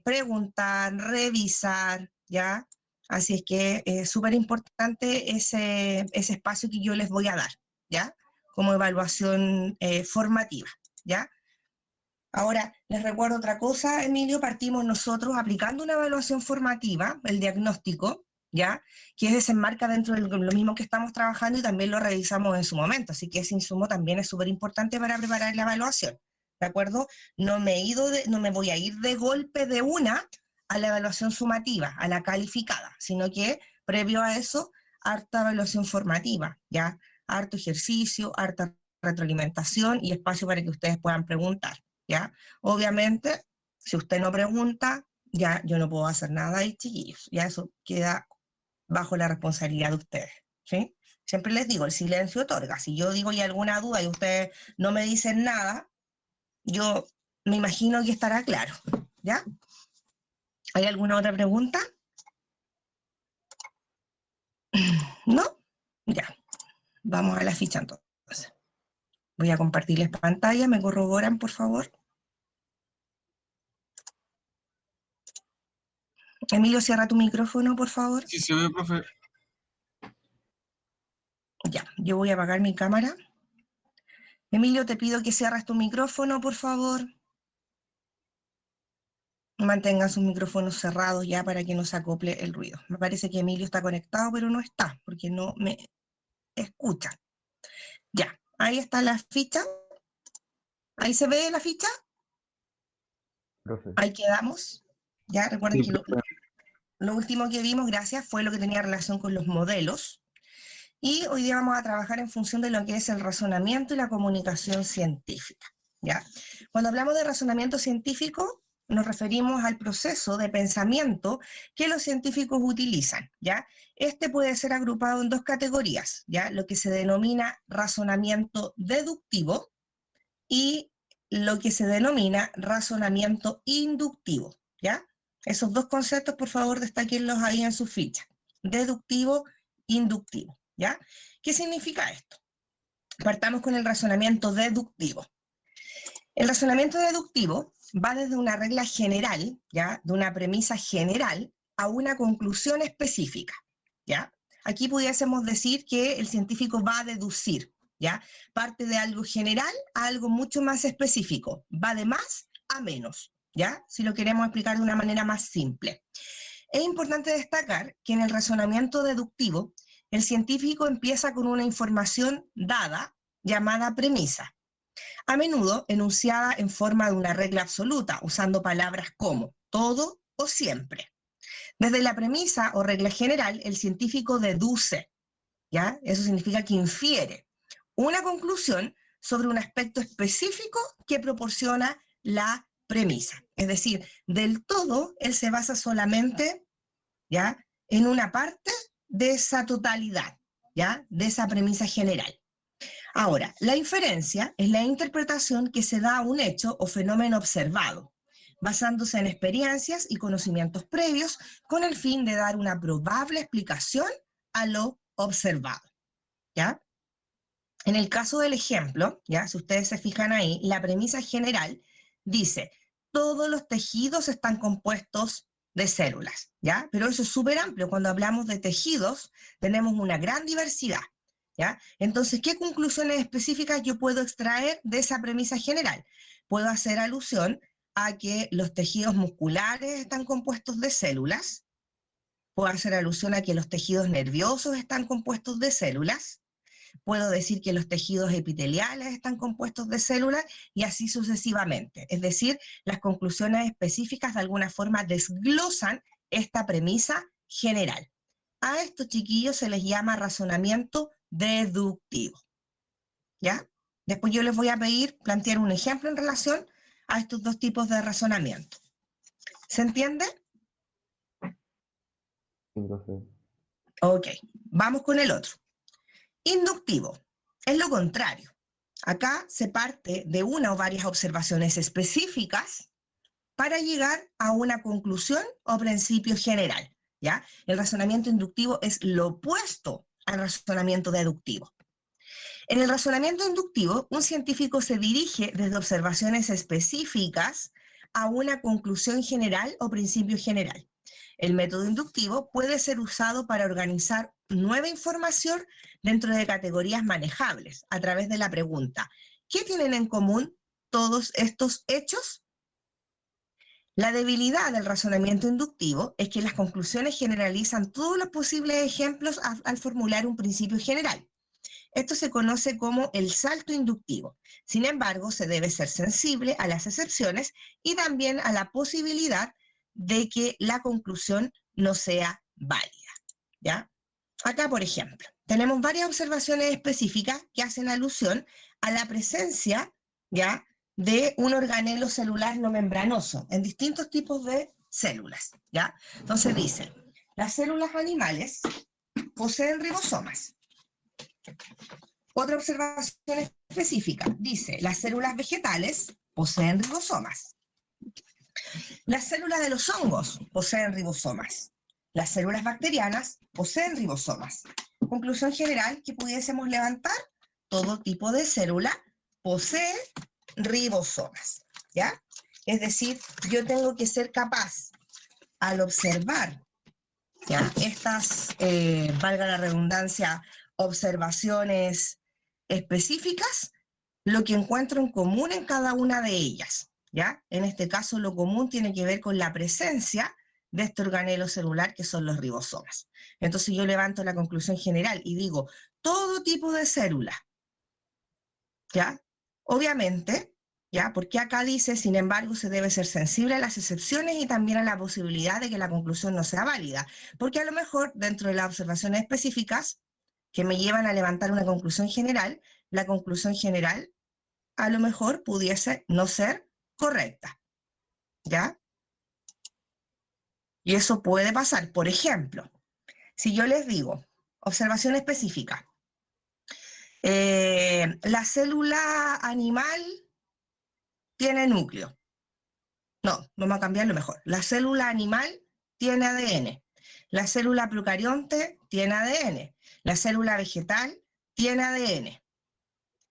preguntar, revisar, ¿ya? Así es que es súper importante ese espacio que yo les voy a dar, ¿ya? Como evaluación formativa, ¿ya? Ahora, les recuerdo otra cosa, Emilio, partimos nosotros aplicando una evaluación formativa, el diagnóstico, ¿ya? Que se enmarca dentro de lo mismo que estamos trabajando y también lo revisamos en su momento, así que ese insumo también es súper importante para preparar la evaluación, ¿de acuerdo? No me voy a ir de golpe de una a la evaluación sumativa, a la calificada, sino que previo a eso, harta evaluación formativa, ¿ya? Harto ejercicio, harta retroalimentación y espacio para que ustedes puedan preguntar, ¿ya? Obviamente, si usted no pregunta, ya yo no puedo hacer nada ahí, chiquillos, ya eso queda bajo la responsabilidad de ustedes, ¿sí? Siempre les digo, el silencio otorga. Si yo digo ya alguna duda y ustedes no me dicen nada, yo me imagino que estará claro, ¿ya? ¿Hay alguna otra pregunta? ¿No? Ya, vamos a la ficha entonces. Voy a compartirles pantalla, ¿me corroboran, por favor? Emilio, cierra tu micrófono, por favor. Sí, se ve, profe. Ya, yo voy a apagar mi cámara. Emilio, te pido que cierres tu micrófono, por favor. Mantengan sus micrófonos cerrados ya para que no se acople el ruido. Me parece que Emilio está conectado, pero no está, porque no me escucha. Ya, ahí está la ficha. ¿Ahí se ve la ficha? Profe. Ahí quedamos. Ya, recuerden Sí, que lo último que vimos, gracias, fue lo que tenía relación con los modelos. Y hoy día vamos a trabajar en función de lo que es el razonamiento y la comunicación científica, ¿ya? Cuando hablamos de razonamiento científico, nos referimos al proceso de pensamiento que los científicos utilizan, ¿ya? Este puede ser agrupado en dos categorías, ¿ya? Lo que se denomina razonamiento deductivo y lo que se denomina razonamiento inductivo, ¿ya? Esos dos conceptos, por favor, destáquenlos ahí en su ficha. Deductivo, inductivo, ¿ya? ¿Qué significa esto? Partamos con el razonamiento deductivo. El razonamiento deductivo va desde una regla general, ¿ya? De una premisa general a una conclusión específica, ¿ya? Aquí pudiésemos decir que el científico va a deducir, ¿ya? Parte de algo general a algo mucho más específico, va de más a menos, ¿ya? Si lo queremos explicar de una manera más simple. Es importante destacar que en el razonamiento deductivo, el científico empieza con una información dada llamada premisa, a menudo enunciada en forma de una regla absoluta, usando palabras como todo o siempre. Desde la premisa o regla general, el científico deduce, ¿ya? Eso significa que infiere una conclusión sobre un aspecto específico que proporciona la premisa. Es decir, del todo, él se basa solamente, ¿ya?, en una parte de esa totalidad, ¿ya?, de esa premisa general. Ahora, la inferencia es la interpretación que se da a un hecho o fenómeno observado, basándose en experiencias y conocimientos previos con el fin de dar una probable explicación a lo observado, ¿ya? En el caso del ejemplo, ¿ya?, si ustedes se fijan ahí, la premisa general dice, todos los tejidos están compuestos de células, ¿ya? Pero eso es súper amplio. Cuando hablamos de tejidos, tenemos una gran diversidad, ¿ya? Entonces, ¿qué conclusiones específicas yo puedo extraer de esa premisa general? Puedo hacer alusión a que los tejidos musculares están compuestos de células, puedo hacer alusión a que los tejidos nerviosos están compuestos de células, puedo decir que los tejidos epiteliales están compuestos de células y así sucesivamente. Es decir, las conclusiones específicas de alguna forma desglosan esta premisa general. A estos chiquillos se les llama razonamiento deductivo, ¿ya? Después yo les voy a pedir plantear un ejemplo en relación a estos dos tipos de razonamiento. ¿Se entiende? sí, profe. Ok, vamos con el otro. Inductivo, es lo contrario. Acá se parte de una o varias observaciones específicas para llegar a una conclusión o principio general, ¿ya? El razonamiento inductivo es lo opuesto al razonamiento deductivo. En el razonamiento inductivo, un científico se dirige desde observaciones específicas a una conclusión general o principio general. El método inductivo puede ser usado para organizar nueva información dentro de categorías manejables a través de la pregunta: ¿qué tienen en común todos estos hechos? La debilidad del razonamiento inductivo es que las conclusiones generalizan todos los posibles ejemplos al formular un principio general. Esto se conoce como el salto inductivo. Sin embargo, se debe ser sensible a las excepciones y también a la posibilidad de que la conclusión no sea válida, ¿ya? Acá, por ejemplo, tenemos varias observaciones específicas que hacen alusión a la presencia, ¿ya?, de un organelo celular no membranoso en distintos tipos de células, ¿ya? Entonces dice, las células animales poseen ribosomas. Otra observación específica dice, las células vegetales poseen ribosomas. Las células de los hongos poseen ribosomas. Las células bacterianas poseen ribosomas. Conclusión general que pudiésemos levantar, todo tipo de célula posee ribosomas, ¿ya? Es decir, yo tengo que ser capaz, al observar, ¿ya?, estas, valga la redundancia, observaciones específicas, lo que encuentro en común en cada una de ellas, ¿ya? En este caso, lo común tiene que ver con la presencia de este organelo celular que son los ribosomas. Entonces yo levanto la conclusión general y digo, todo tipo de célula, ¿ya? Obviamente, ¿ya? Porque acá dice, sin embargo, se debe ser sensible a las excepciones y también a la posibilidad de que la conclusión no sea válida, porque a lo mejor dentro de las observaciones específicas que me llevan a levantar una conclusión general, la conclusión general a lo mejor pudiese no ser correcta, ¿ya? Y eso puede pasar. Por ejemplo, si yo les digo, observación específica, la célula animal tiene núcleo. No, vamos a cambiarlo mejor. La célula animal tiene ADN. La célula procarionte tiene ADN. La célula vegetal tiene ADN.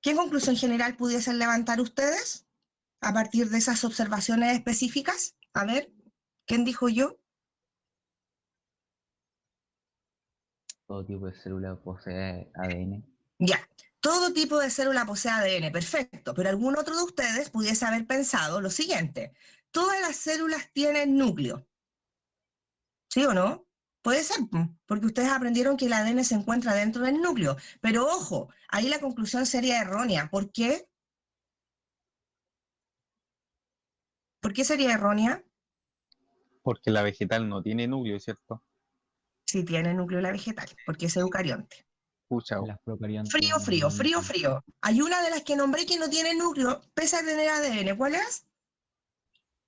¿Qué conclusión general pudiesen levantar ustedes a partir de esas observaciones específicas? A ver, ¿quién dijo yo? Todo tipo de célula posee ADN. Ya, todo tipo de célula posee ADN, perfecto, pero algún otro de ustedes pudiese haber pensado lo siguiente: todas las células tienen núcleo, ¿sí o no? Puede ser, porque ustedes aprendieron que el ADN se encuentra dentro del núcleo, pero ojo, ahí la conclusión sería errónea. ¿Por qué? ¿Por qué sería errónea? Porque la vegetal no tiene núcleo, ¿cierto? Si tiene núcleo la vegetal, porque es eucarionte. Pucha, Las procariontes Frío, frío, no frío, tienen. frío. Hay una de las que nombré que no tiene núcleo, pese a tener ADN. ¿Cuál es?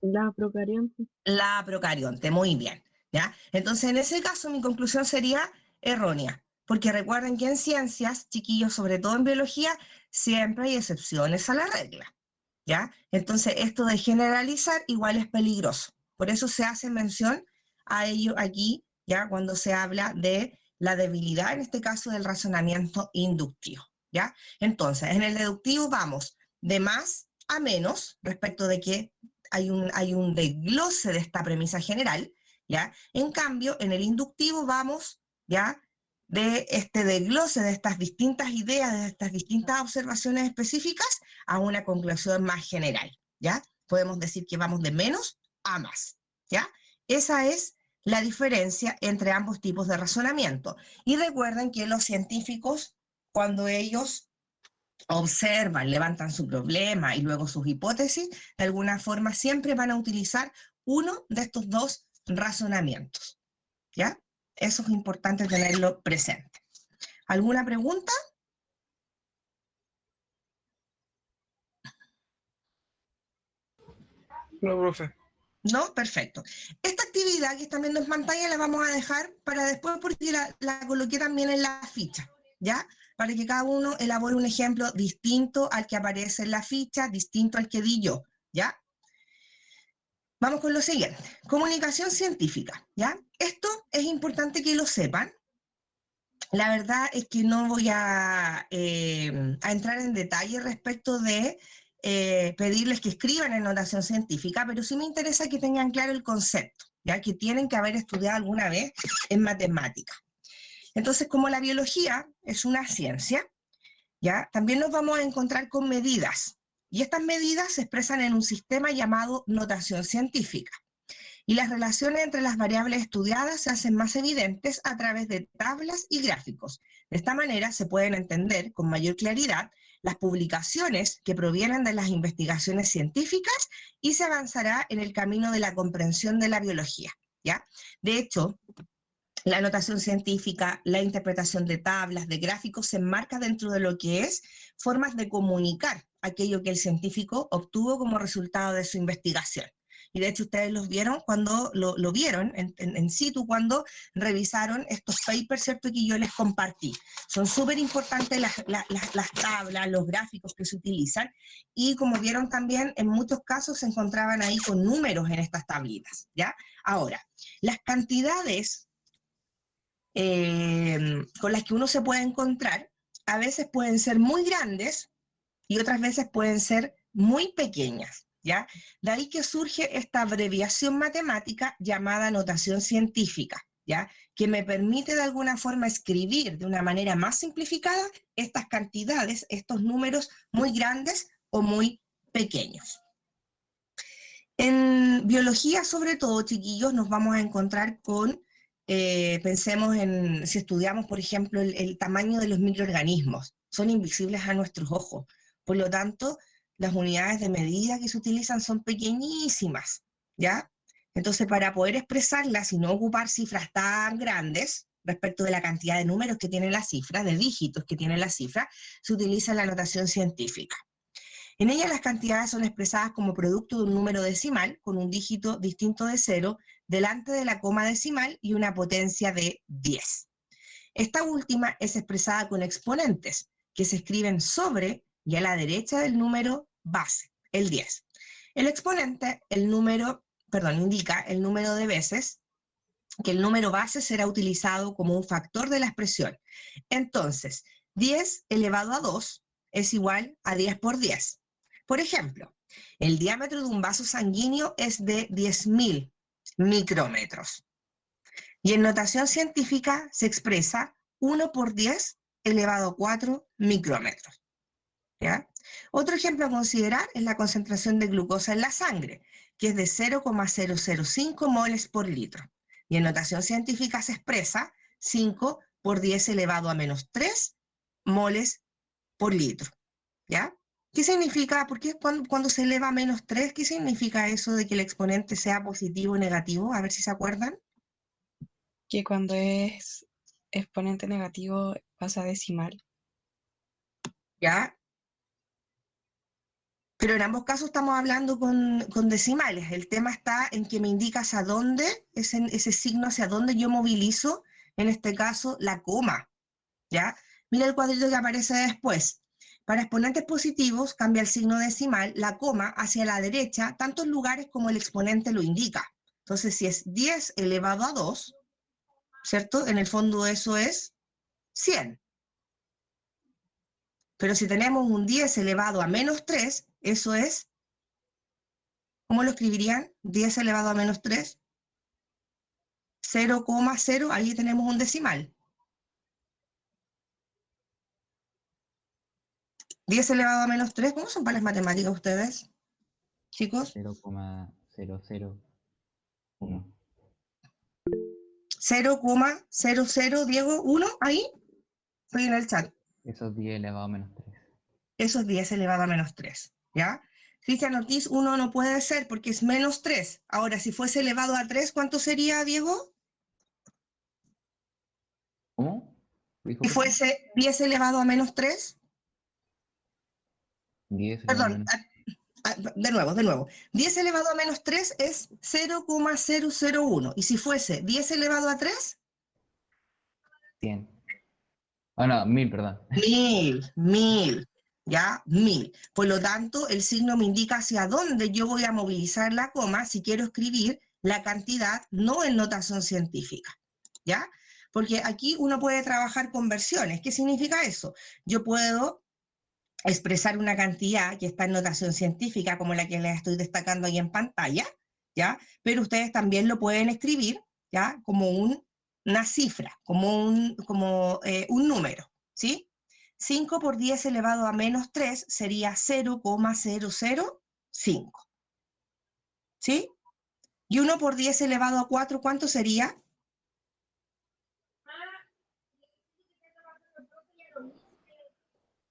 La procarionte. La procarionte, muy bien, ¿ya? Entonces, en ese caso, mi conclusión sería errónea, porque recuerden que en ciencias, chiquillos, sobre todo en biología, siempre hay excepciones a la regla, ¿ya? Entonces, esto de generalizar igual es peligroso. Por eso se hace mención a ello aquí, ¿ya?, cuando se habla de la debilidad, en este caso, del razonamiento inductivo, ¿ya? Entonces, en el deductivo vamos de más a menos respecto de que hay un desglose de esta premisa general, ¿ya? En cambio, en el inductivo vamos, ¿ya?, de este desglose de estas distintas ideas, de estas distintas observaciones específicas, a una conclusión más general, ¿ya? Podemos decir que vamos de menos a más, ¿ya? Esa es la diferencia entre ambos tipos de razonamiento. Y recuerden que los científicos, cuando ellos observan, levantan su problema y luego sus hipótesis, de alguna forma siempre van a utilizar uno de estos dos razonamientos, ¿ya? Eso es importante tenerlo presente. ¿Alguna pregunta? No, profe. No, perfecto. Esta actividad que están viendo en pantalla la vamos a dejar para después porque la coloqué también en la ficha, ¿ya? Para que cada uno elabore un ejemplo distinto al que aparece en la ficha, distinto al que di yo, ¿ya? Vamos con lo siguiente. Comunicación científica, ¿ya? Esto es importante que lo sepan. La verdad es que no voy a entrar en detalle respecto de pedirles que escriban en notación científica, pero sí me interesa que tengan claro el concepto, ya que tienen que haber estudiado alguna vez en matemática. Entonces, como la biología es una ciencia, ¿ya? También nos vamos a encontrar con medidas, y estas medidas se expresan en un sistema llamado notación científica. Y las relaciones entre las variables estudiadas se hacen más evidentes a través de tablas y gráficos. De esta manera se pueden entender con mayor claridad las publicaciones que provienen de las investigaciones científicas y se avanzará en el camino de la comprensión de la biología, ¿ya? De hecho, la notación científica, la interpretación de tablas, de gráficos, se enmarca dentro de lo que es formas de comunicar aquello que el científico obtuvo como resultado de su investigación. Y de hecho ustedes los vieron cuando lo vieron en situ, cuando revisaron estos papers, ¿cierto?, que yo les compartí. Son súper importantes las tablas, los gráficos que se utilizan, y como vieron también, en muchos casos se encontraban ahí con números en estas tablitas, ¿ya? Ahora, las cantidades con las que uno se puede encontrar, a veces pueden ser muy grandes y otras veces pueden ser muy pequeñas, ¿ya? De ahí que surge esta abreviación matemática llamada notación científica, ¿ya? Que me permite de alguna forma escribir de una manera más simplificada estas cantidades, estos números muy grandes o muy pequeños. En biología, sobre todo, chiquillos, nos vamos a encontrar con, pensemos en, si estudiamos, por ejemplo, el tamaño de los microorganismos, son invisibles a nuestros ojos, por lo tanto, las unidades de medida que se utilizan son pequeñísimas, ¿ya? Entonces, para poder expresarlas y no ocupar cifras tan grandes, respecto de la cantidad de números que tiene la cifra, de dígitos que tiene la cifra, se utiliza la notación científica. En ella las cantidades son expresadas como producto de un número decimal con un dígito distinto de 0 delante de la coma decimal y una potencia de 10. Esta última es expresada con exponentes que se escriben sobre y a la derecha del número base, el 10. El exponente, indica el número de veces que el número base será utilizado como un factor de la expresión. Entonces, 10 elevado a 2 es igual a 10 por 10. Por ejemplo, el diámetro de un vaso sanguíneo es de 10.000 micrómetros. Y en notación científica se expresa 1 por 10 elevado a 4 micrómetros. ¿Ya? Otro ejemplo a considerar es la concentración de glucosa en la sangre, que es de 0,005 moles por litro. Y en notación científica se expresa 5 por 10 elevado a menos 3 moles por litro. ¿Ya? ¿Qué significa? ¿Por qué cuando se eleva a menos 3, qué significa eso de que el exponente sea positivo o negativo? A ver si se acuerdan. Que cuando es exponente negativo pasa a decimal. ¿Ya? Pero en ambos casos estamos hablando con decimales. El tema está en que me indica hacia dónde, ese signo hacia dónde yo movilizo, en este caso, la coma. ¿Ya? Mira el cuadrito que aparece después. Para exponentes positivos cambia el signo decimal, la coma hacia la derecha, tantos lugares como el exponente lo indica. Entonces, si es 10 elevado a 2, ¿cierto? En el fondo eso es 100. Pero si tenemos un 10 elevado a menos 3, eso es, ¿cómo lo escribirían? 10 elevado a menos 3, 0,0, ahí tenemos un decimal. 10 elevado a menos 3, ¿cómo son para las matemáticas ustedes, chicos? 0,001. 0,00, Diego, 1, ahí, estoy en el chat. Eso es 10 elevado a menos 3. Eso es 10 elevado a menos 3, ¿ya? Cristian Ortiz, 1 no puede ser porque es menos 3. Ahora, si fuese elevado a 3, ¿cuánto sería, Diego? ¿Cómo? Si fuese 10 elevado a menos 3. 10 elevado a Perdón, menos de nuevo. 10 elevado a menos 3 es 0,001. Y si fuese 10 elevado a 3, 100. Ah, no, 1000, perdón. 1000, ¿ya? 1000. Por lo tanto, el signo me indica hacia dónde yo voy a movilizar la coma si quiero escribir la cantidad, no en notación científica, ¿ya? Porque aquí uno puede trabajar con versiones. ¿Qué significa eso? Yo puedo expresar una cantidad que está en notación científica, como la que les estoy destacando ahí en pantalla, ¿ya? Pero ustedes también lo pueden escribir, ¿ya? Como una cifra, como un número, ¿sí? 5 por 10 elevado a menos 3 sería 0,005, ¿sí? Y 1 por 10 elevado a 4, ¿cuánto sería?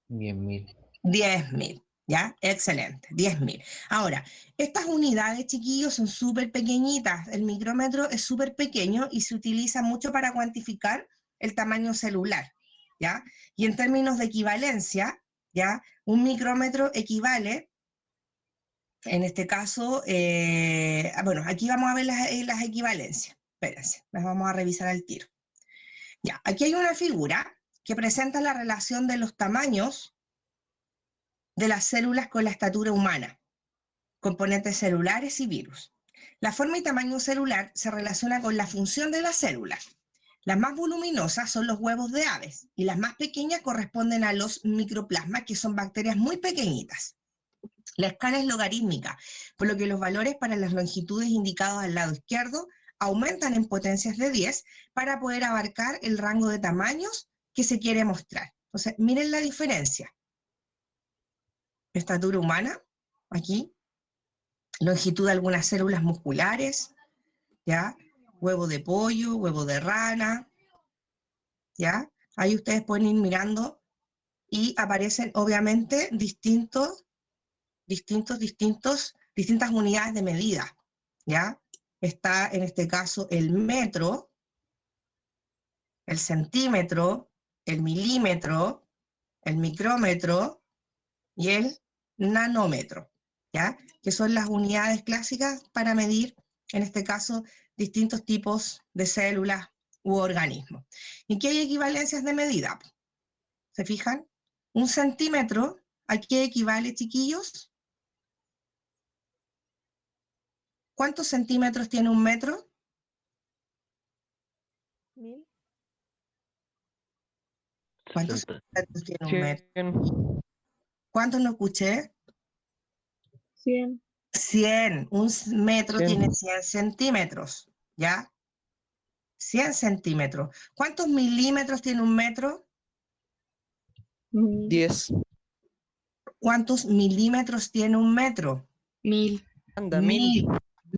10.000. 10.000, ¿ya? Excelente, 10.000. Ahora, estas unidades, chiquillos, son súper pequeñitas. El micrómetro es súper pequeño y se utiliza mucho para cuantificar el tamaño celular, ¿ya? Y en términos de equivalencia, ¿ya? Un micrómetro equivale, en este caso, bueno, aquí vamos a ver las equivalencias. Espérense, las vamos a revisar al tiro. Ya, aquí hay una figura que presenta la relación de los tamaños de las células con la estatura humana, componentes celulares y virus. La forma y tamaño celular se relaciona con la función de la célula. Las más voluminosas son los huevos de aves y las más pequeñas corresponden a los microplasmas, que son bacterias muy pequeñitas. La escala es logarítmica, por lo que los valores para las longitudes indicados al lado izquierdo aumentan en potencias de 10 para poder abarcar el rango de tamaños que se quiere mostrar. Entonces, miren la diferencia. Estatura humana, aquí, longitud de algunas células musculares, ¿ya? Huevo de pollo, huevo de rana, ¿ya? Ahí ustedes pueden ir mirando y aparecen obviamente distintas unidades de medida, ¿ya? Está en este caso el metro, el centímetro, el milímetro, el micrómetro y el nanómetro, ¿ya? Que son las unidades clásicas para medir, en este caso, distintos tipos de células u organismos. ¿Y qué hay equivalencias de medida? ¿Se fijan? Un centímetro, ¿a qué equivale, chiquillos? ¿Cuántos centímetros tiene un metro? 1000. ¿Cuántos 60. centímetros tiene un metro? 100. ¿Cuántos no escuché? 100. 100. Un metro 100. tiene 100 centímetros, ¿ya? 100 centímetros. ¿Cuántos milímetros tiene un metro? 10. ¿Cuántos milímetros tiene un metro? 1000. Anda, 1000.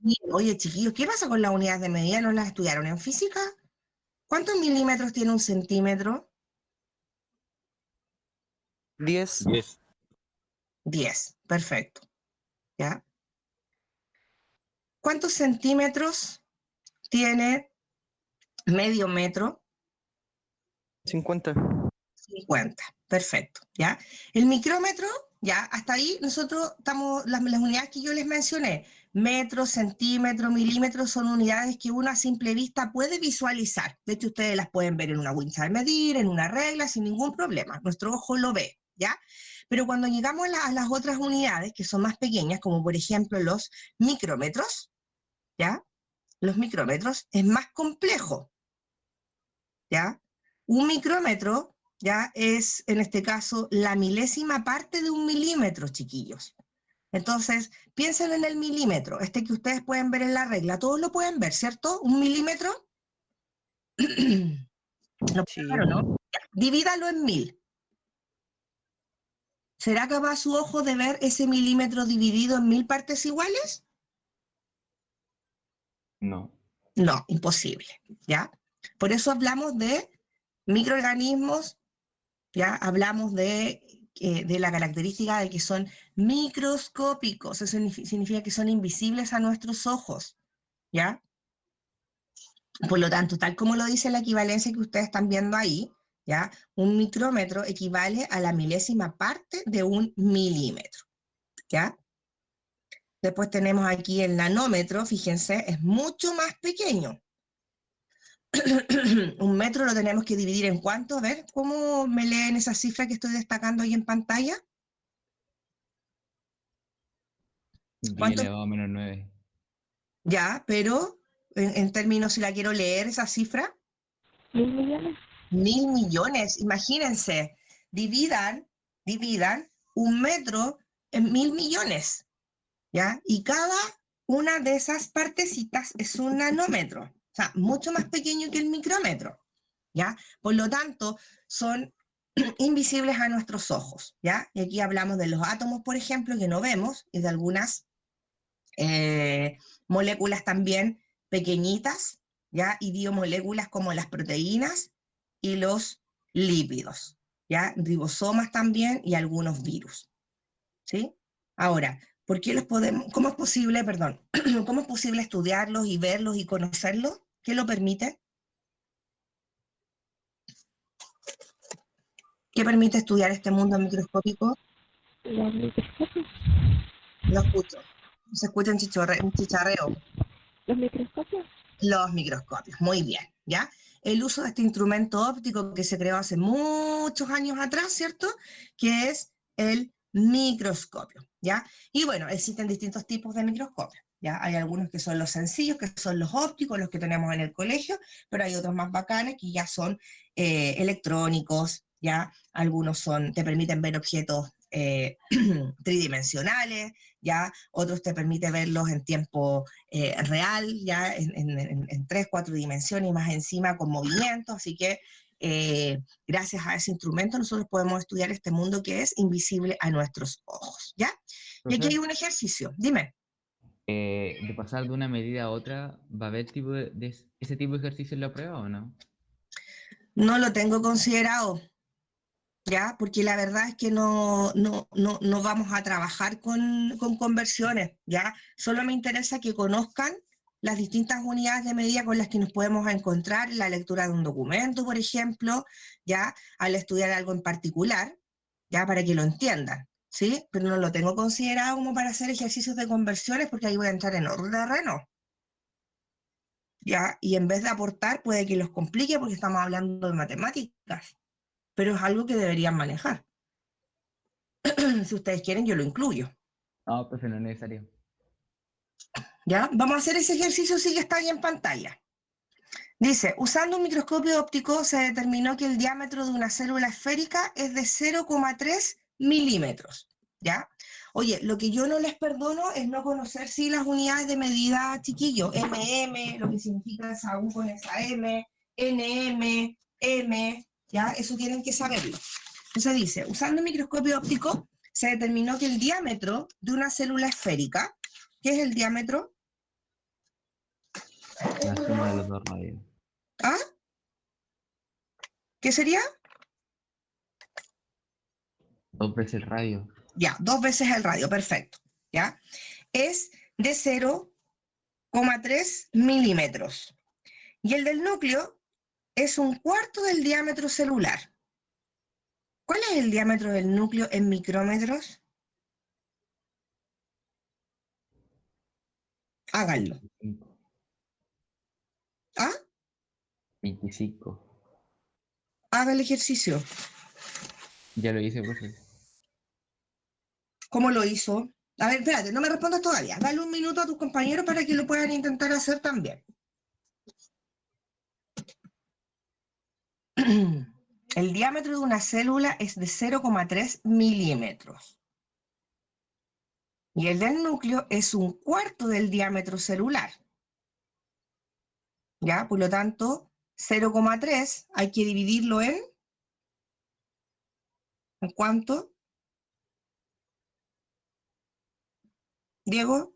1000. Oye, chiquillos, ¿qué pasa con las unidades de medida? ¿No las estudiaron en física? ¿Cuántos milímetros tiene un centímetro? 10. 10. 10. Perfecto. ¿Ya? ¿Cuántos centímetros tiene medio metro? 50. 50. Perfecto. ¿Ya? El micrómetro, ya, hasta ahí nosotros estamos, las unidades que yo les mencioné, metro, centímetro, milímetro, son unidades que uno a simple vista puede visualizar. De hecho, ustedes las pueden ver en una wincha de medir, en una regla, sin ningún problema. Nuestro ojo lo ve, ¿ya? Pero cuando llegamos a las otras unidades, que son más pequeñas, como por ejemplo los micrómetros, ¿ya? Los micrómetros es más complejo, ¿ya? Un micrómetro, ¿ya? Es, en este caso, la milésima parte de un milímetro, chiquillos. Entonces, piensen en el milímetro, este que ustedes pueden ver en la regla. Todos lo pueden ver, ¿cierto? Un milímetro. Lo Sí. claro, ¿no? Ya, divídalo en 1000. ¿Será capaz su ojo de ver ese milímetro dividido en 1000 partes iguales? No. No, imposible, ¿ya? Por eso hablamos de microorganismos, ¿ya? Hablamos de la característica de que son microscópicos, eso significa que son invisibles a nuestros ojos, ¿ya? Por lo tanto, tal como lo dice la equivalencia que ustedes están viendo ahí, ¿ya? Un micrómetro equivale a la milésima parte de un milímetro, ¿ya? Después tenemos aquí el nanómetro, fíjense, es mucho más pequeño. Un metro lo tenemos que dividir en ¿cuánto? A ver, ¿cómo me leen esa cifra que estoy destacando ahí en pantalla? 10 ¿Cuánto? elevado a menos 9. Ya, pero en términos, si la quiero leer esa cifra, 1000 millones. 1.000 millones, imagínense, dividan un metro es 1000 millones, ¿ya? Y cada una de esas partecitas es un nanómetro, o sea, mucho más pequeño que el micrómetro, ¿ya? Por lo tanto, son invisibles a nuestros ojos, ¿ya? Y aquí hablamos de los átomos, por ejemplo, que no vemos, y de algunas moléculas también pequeñitas, ¿ya? Y biomoléculas como las proteínas y los lípidos, ¿ya? Ribosomas también y algunos virus, ¿sí? Ahora, ¿por qué los podemos, cómo es posible, perdón, cómo es posible estudiarlos y verlos y conocerlos? ¿Qué lo permite? ¿Qué permite estudiar este mundo microscópico? Los microscopios. Lo escucho. Se escucha un chicharreo. Los microscopios. Los microscopios, muy bien, ¿ya? El uso de este instrumento óptico que se creó hace muchos años atrás, ¿cierto? Que es el microscopio, ¿ya? Y bueno, existen distintos tipos de microscopios, ¿ya? Hay algunos que son los sencillos, que son los ópticos, los que tenemos en el colegio, pero hay otros más bacanes que ya son electrónicos, ¿ya? Algunos son, te permiten ver objetos tridimensionales, ¿ya? Otros te permiten verlos en tiempo real, ya en 3, 4 dimensiones y más encima con movimiento, así que gracias a ese instrumento nosotros podemos estudiar este mundo que es invisible a nuestros ojos, ¿ya? Y aquí hay un ejercicio, dime. De pasar de una medida a otra, ¿va a haber ese tipo de ejercicio en la prueba o no? No lo tengo considerado, ¿ya? Porque la verdad es que no vamos a trabajar con conversiones, ¿ya? Solo me interesa que conozcan las distintas unidades de medida con las que nos podemos encontrar en la lectura de un documento, por ejemplo, ¿ya? Al estudiar algo en particular, ¿ya? Para que lo entiendan, ¿sí? Pero no lo tengo considerado como para hacer ejercicios de conversiones porque ahí voy a entrar en otro terreno, ¿ya? Y en vez de aportar puede que los complique porque estamos hablando de matemáticas, pero es algo que deberían manejar. Si ustedes quieren, yo lo incluyo. No, pues no es necesario. ¿Ya? Vamos a hacer ese ejercicio, sí que está ahí en pantalla. Dice, usando un microscopio óptico se determinó que el diámetro de una célula esférica es de 0,3 milímetros. ¿Ya? Oye, lo que yo no les perdono es no conocer si las unidades de medida, chiquillo, mm, lo que significa esa U con esa M, NM, M, ¿ya? Eso tienen que saberlo. Entonces dice, usando un microscopio óptico se determinó que el diámetro de una célula esférica, ¿qué es el diámetro? La suma de los dos radios. ¿Ah? ¿Qué sería? 2 veces el radio. Ya, 2 veces el radio, perfecto. ¿Ya? Es de 0,3 milímetros. Y el del núcleo es un cuarto del diámetro celular. ¿Cuál es el diámetro del núcleo en micrómetros? Háganlo. 25. ¿Ah? 25. Haga el ejercicio. Ya lo hice, profe. ¿Cómo lo hizo? A ver, espérate, no me respondas todavía. Dale un minuto a tus compañeros para que lo puedan intentar hacer también. El diámetro de una célula es de 0,3 milímetros. Y el del núcleo es un cuarto del diámetro celular. ¿Ya? Por lo tanto, 0,3 hay que dividirlo ¿en cuánto? Diego,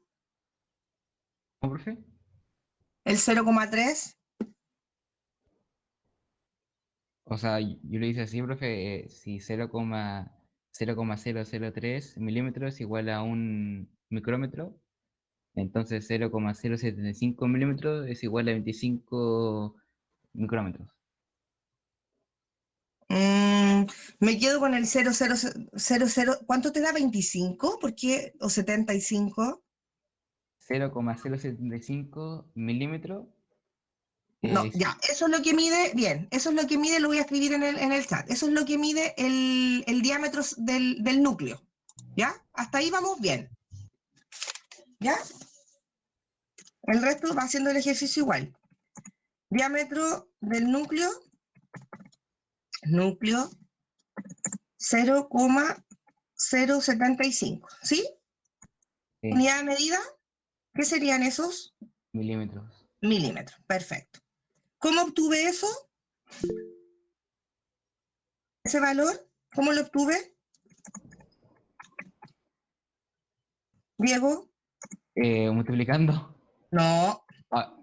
¿Cómo, profe? el 0,3. O sea, yo lo hice así, profe. Si 0,003 milímetros es igual a un micrómetro, entonces 0,075 milímetros es igual a 25 micrómetros. Me quedo con el 0,000. ¿Cuánto te da? ¿25? ¿Por qué? ¿O 75? 0,075 milímetros No, es ya, eso es lo que mide, bien, eso es lo que mide, lo voy a escribir en el chat, eso es lo que mide el diámetro del núcleo, ¿ya? Hasta ahí vamos bien, ¿ya? El resto va haciendo el ejercicio igual. Diámetro del núcleo 0,3 0,75, ¿sí? Sí, Unidad de medida, ¿qué serían esos? milímetros. Milímetros, perfecto. ¿Cómo obtuve eso? ¿Ese valor? ¿Cómo lo obtuve? Diego, Multiplicando. no, Ah,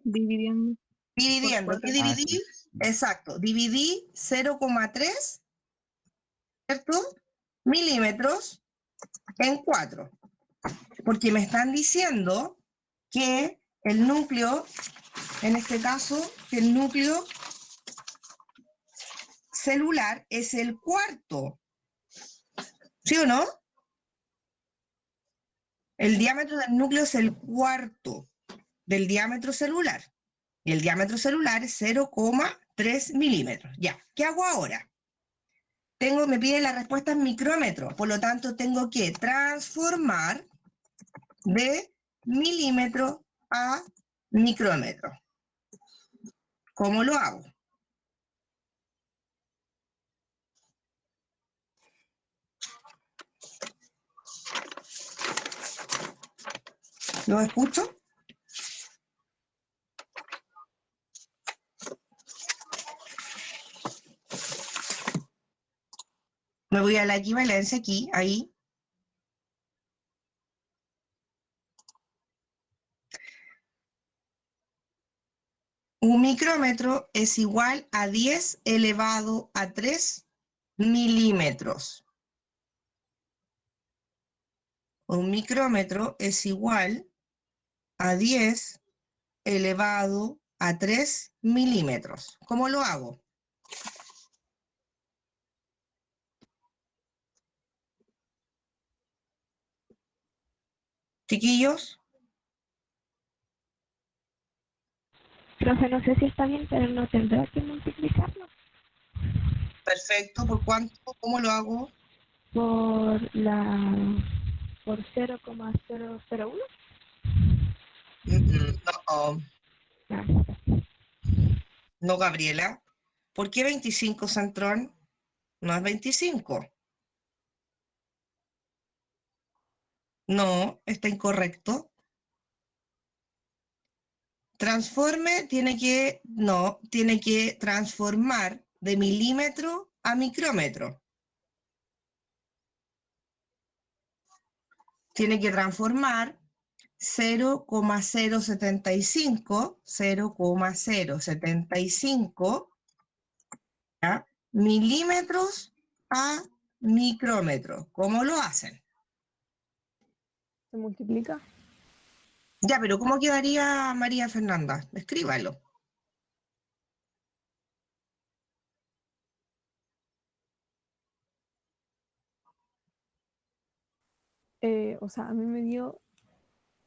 Dividiendo. dividiendo. ¿Qué ah, dividí? sí. Exacto, dividí 0,3, ¿cierto? Milímetros en 4, porque me están diciendo que el núcleo, en este caso, que el núcleo celular es el cuarto, ¿sí o no? El diámetro del núcleo es el cuarto del diámetro celular. Y el diámetro celular es 0,3 milímetros. Ya, ¿qué hago ahora? Me pide la respuesta en micrómetros, por lo tanto tengo que transformar de milímetro a micrómetro. ¿Cómo lo hago? ¿Lo escucho? Me voy a la equivalencia aquí, ahí. Un micrómetro es igual a 10 elevado a 3 milímetros. Un micrómetro es igual a 10 elevado a 3 milímetros. ¿Cómo lo hago? Chiquillos, Profe, no sé si está bien, pero no tendrá que multiplicarlo perfecto. ¿Por cuánto? ¿Cómo lo hago? por por 0,001. No, Ah, no, Gabriela. ¿Por qué 25, Santrón? No es 25. No, está incorrecto. Tiene que transformar de milímetro a micrómetro. Tiene que transformar 0,075 ¿ya? Milímetros a micrómetro. ¿Cómo lo hacen? ¿Se multiplica? Ya, pero ¿cómo quedaría María Fernanda? Escríbalo. O sea, a mí me dio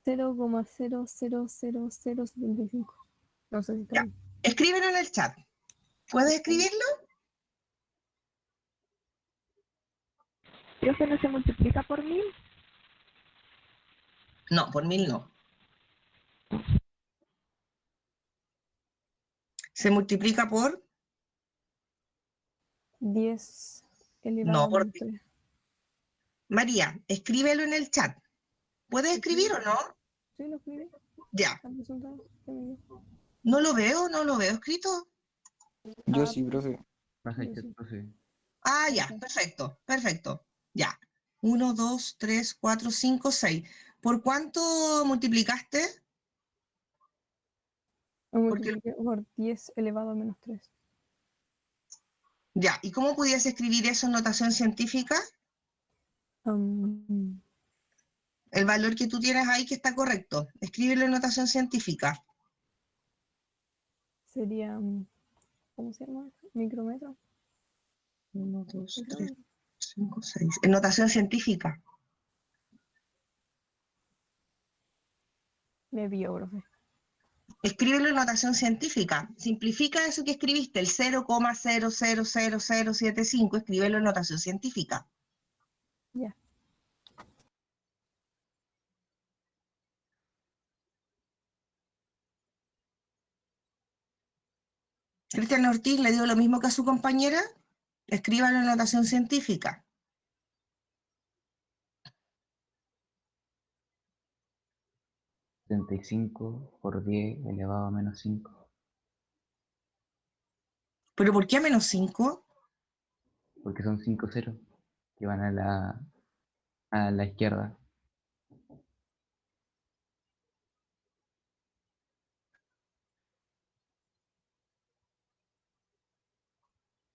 0,00075. No sé si está Ya. bien. Escríbelo en el chat. ¿Puedes escribirlo? Profe, no se multiplica por 1000. No, por 1000 no. Se multiplica por... 10 elevado No, a por... menos 3. María, escríbelo en el chat. ¿Puedes escribir o no? ¿Sí lo escribí? Ya. ¿Al resultado? ¿Qué me dio? No lo veo escrito. Ah, Yo sí, profe. Baja el yo chat, sí. profe. Ah, ya, Ok. perfecto, perfecto. Ya. 1, 2, 3, 4, 5, 6. ¿Por cuánto multiplicaste? Lo Porque, multipliqué por 10 elevado a menos 3. ya, ¿y cómo pudiese escribir eso en notación científica? El valor que tú tienes ahí que está correcto. Escríbelo en notación científica. Sería, ¿cómo se llama? Micrómetro. 1, 2, 3, Micrómetro. 5, 6. En notación científica. Me pilló, profe. Escríbelo en notación científica. Simplifica eso que escribiste, el 0,000075, escríbelo en notación científica. Ya. Cristian Ortiz le dio lo mismo que a su compañera. Escríbalo en notación científica. 75 por 10 elevado a menos 5. ¿Pero por qué a menos 5? Porque son 5 ceros que van a la izquierda.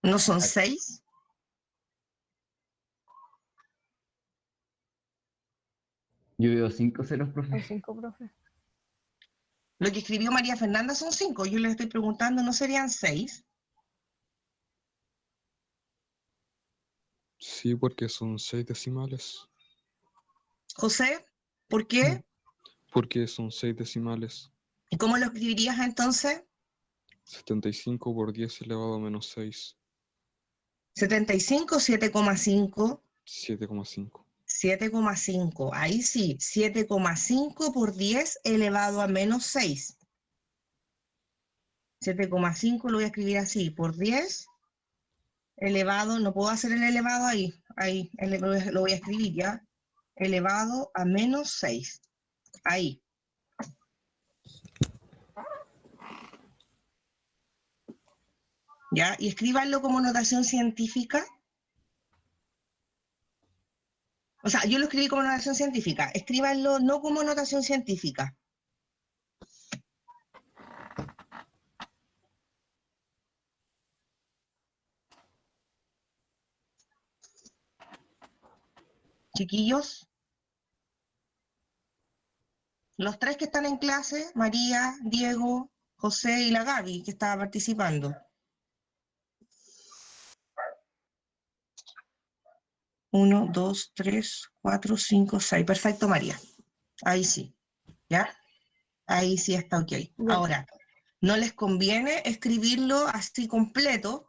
¿No son Ah, 6? Yo veo 5 ceros, Son profe. 5, profe. Lo que escribió María Fernanda son 5. Yo le estoy preguntando, ¿no serían 6? Sí, porque son 6 decimales. José, ¿por qué? Porque son 6 decimales. ¿Y cómo lo escribirías entonces? 75 por 10 elevado a menos 6. 75, 7,5. 7,5. 7,5. Ahí sí, 7,5 por 10 elevado a menos 6. 7,5 lo voy a escribir así, por 10 elevado, no puedo hacer el elevado ahí, lo voy a escribir ya, elevado a menos 6. Ahí. ¿Ya? Y escríbanlo como notación científica. O sea, yo lo escribí como notación científica. Escríbanlo no como notación científica. Chiquillos, los 3 que están en clase, María, Diego, José y la Gaby, que estaba participando. 1, 2, 3, 4, 5, 6. Perfecto, María. Ahí sí. ¿Ya? Ahí sí está ok. Ya. Ahora, no les conviene escribirlo así completo,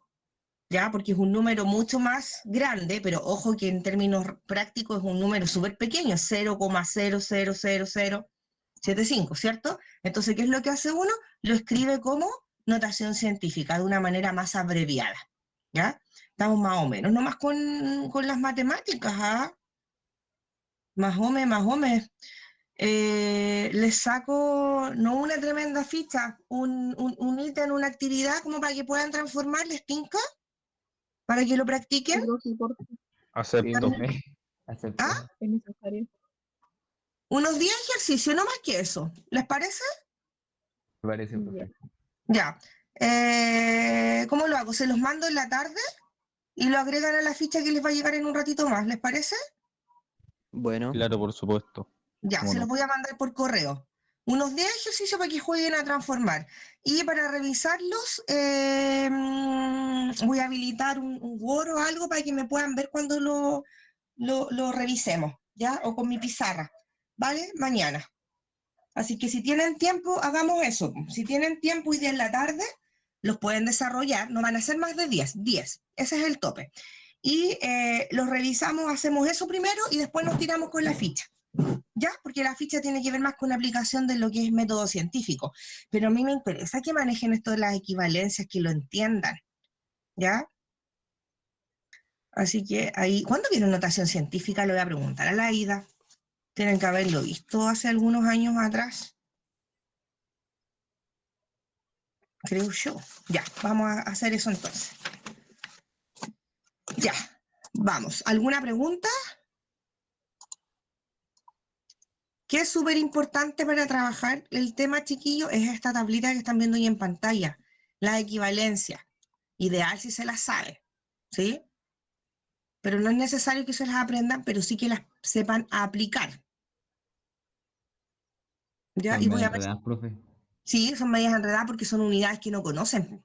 ¿ya? Porque es un número mucho más grande, pero ojo que en términos prácticos es un número súper pequeño, 0,0000075, ¿cierto? Entonces, ¿qué es lo que hace uno? Lo escribe como notación científica, de una manera más abreviada, ¿ya? Estamos más o menos, nomás con las matemáticas, ¿ah? Más o menos. Les saco, no una tremenda ficha, un ítem, una actividad como para que puedan transformar, ¿les tinca? Para que lo practiquen. Sí, Acepto. profe. Acepto. ¿Ah? Es necesario. Unos 10 ejercicios, no más que eso. ¿Les parece? Me parece, Ya. profe. Ya. ¿Cómo lo hago? Se los mando en la tarde y lo agregan a la ficha que les va a llegar en un ratito más. ¿Les parece? Bueno, Claro, por supuesto. Ya, ¿Cómo se los no? voy a mandar por correo. Unos 10 ejercicios para que jueguen a transformar. Y para revisarlos, voy a habilitar un Word o algo para que me puedan ver cuando lo revisemos, ¿ya? O con mi pizarra, ¿vale? Mañana. Así que si tienen tiempo, hagamos eso. Si tienen tiempo y día en la tarde, los pueden desarrollar. No van a ser más de 10. Ese es el tope. Y los revisamos, hacemos eso primero y después nos tiramos con la ficha. ¿Ya? Porque la ficha tiene que ver más con la aplicación de lo que es método científico. Pero a mí me interesa que manejen esto de las equivalencias, que lo entiendan. ¿Ya? Así que ahí, ¿cuándo vieron notación científica? Le voy a preguntar a la Ida. Tienen que haberlo visto hace algunos años atrás, creo yo. Ya, vamos a hacer eso entonces. Ya, vamos. ¿Alguna pregunta? Que es súper importante para trabajar el tema, chiquillo, es esta tablita que están viendo ahí en pantalla, la equivalencia. Ideal si se la sabe, ¿sí? Pero no es necesario que se las aprendan, pero sí que las sepan aplicar. ¿Ya? Son Y voy medio a ver, enredadas, profe. sí, son medias enredadas porque son unidades que no conocen.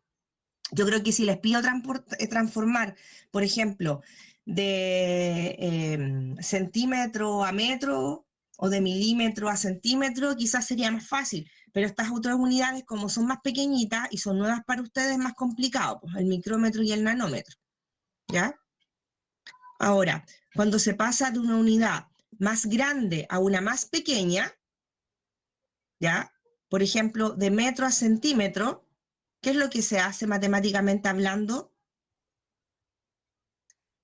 Yo creo que si les pido transformar, por ejemplo, de centímetro a metro o de milímetro a centímetro, quizás sería más fácil, pero estas otras unidades, como son más pequeñitas y son nuevas para ustedes, es más complicado, pues el micrómetro y el nanómetro, ¿ya? Ahora, cuando se pasa de una unidad más grande a una más pequeña, ¿ya? Por ejemplo, de metro a centímetro, ¿qué es lo que se hace matemáticamente hablando?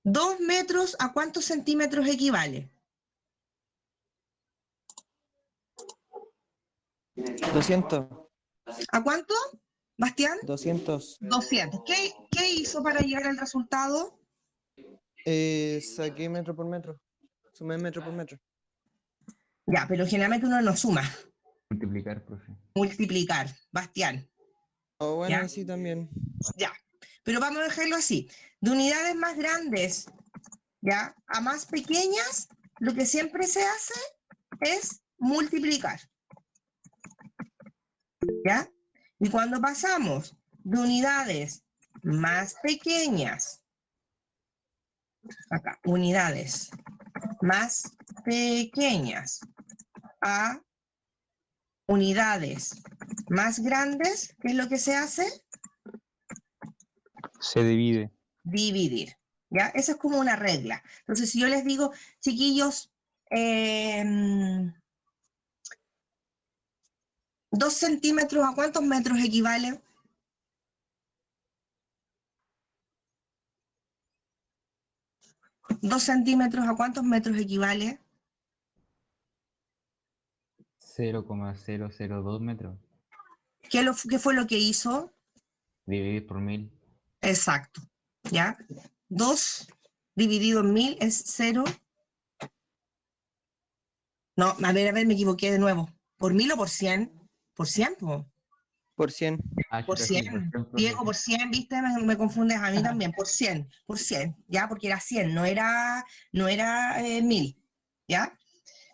2 metros, ¿a cuántos centímetros equivale? 200. ¿A cuánto, Bastián? 200. 200. ¿Qué hizo para llegar al resultado? Saqué metro por metro. Sumé metro por metro. Ya, pero generalmente uno no suma, Multiplicar, profe. multiplicar, Bastián. O bueno, ¿Ya? sí también. Ya, pero vamos a dejarlo así. De unidades más grandes, ¿ya? A más pequeñas, lo que siempre se hace es multiplicar, ¿ya? Y cuando pasamos de unidades más pequeñas, acá, unidades más pequeñas a unidades más grandes, ¿qué es lo que se hace? Se divide. Dividir, ¿ya? Esa es como una regla. Entonces, si yo les digo, chiquillos, 2 centímetros, ¿a cuántos metros equivale? ¿2 centímetros, a cuántos metros equivale? 0,002 metros. ¿Qué fue lo que hizo? Dividir por 1000. Exacto, ¿ya? 2 dividido en 1000 es 0. No, a ver, me equivoqué de nuevo. ¿Por 1000 o por 100? Por 100, po. Por 100. Ah, Por chuta, sí, 100. profe. Diego, por 100, ¿viste? Me confundes a mí también. Por 100, ¿ya? Porque era 100, no era 1000, ¿ya?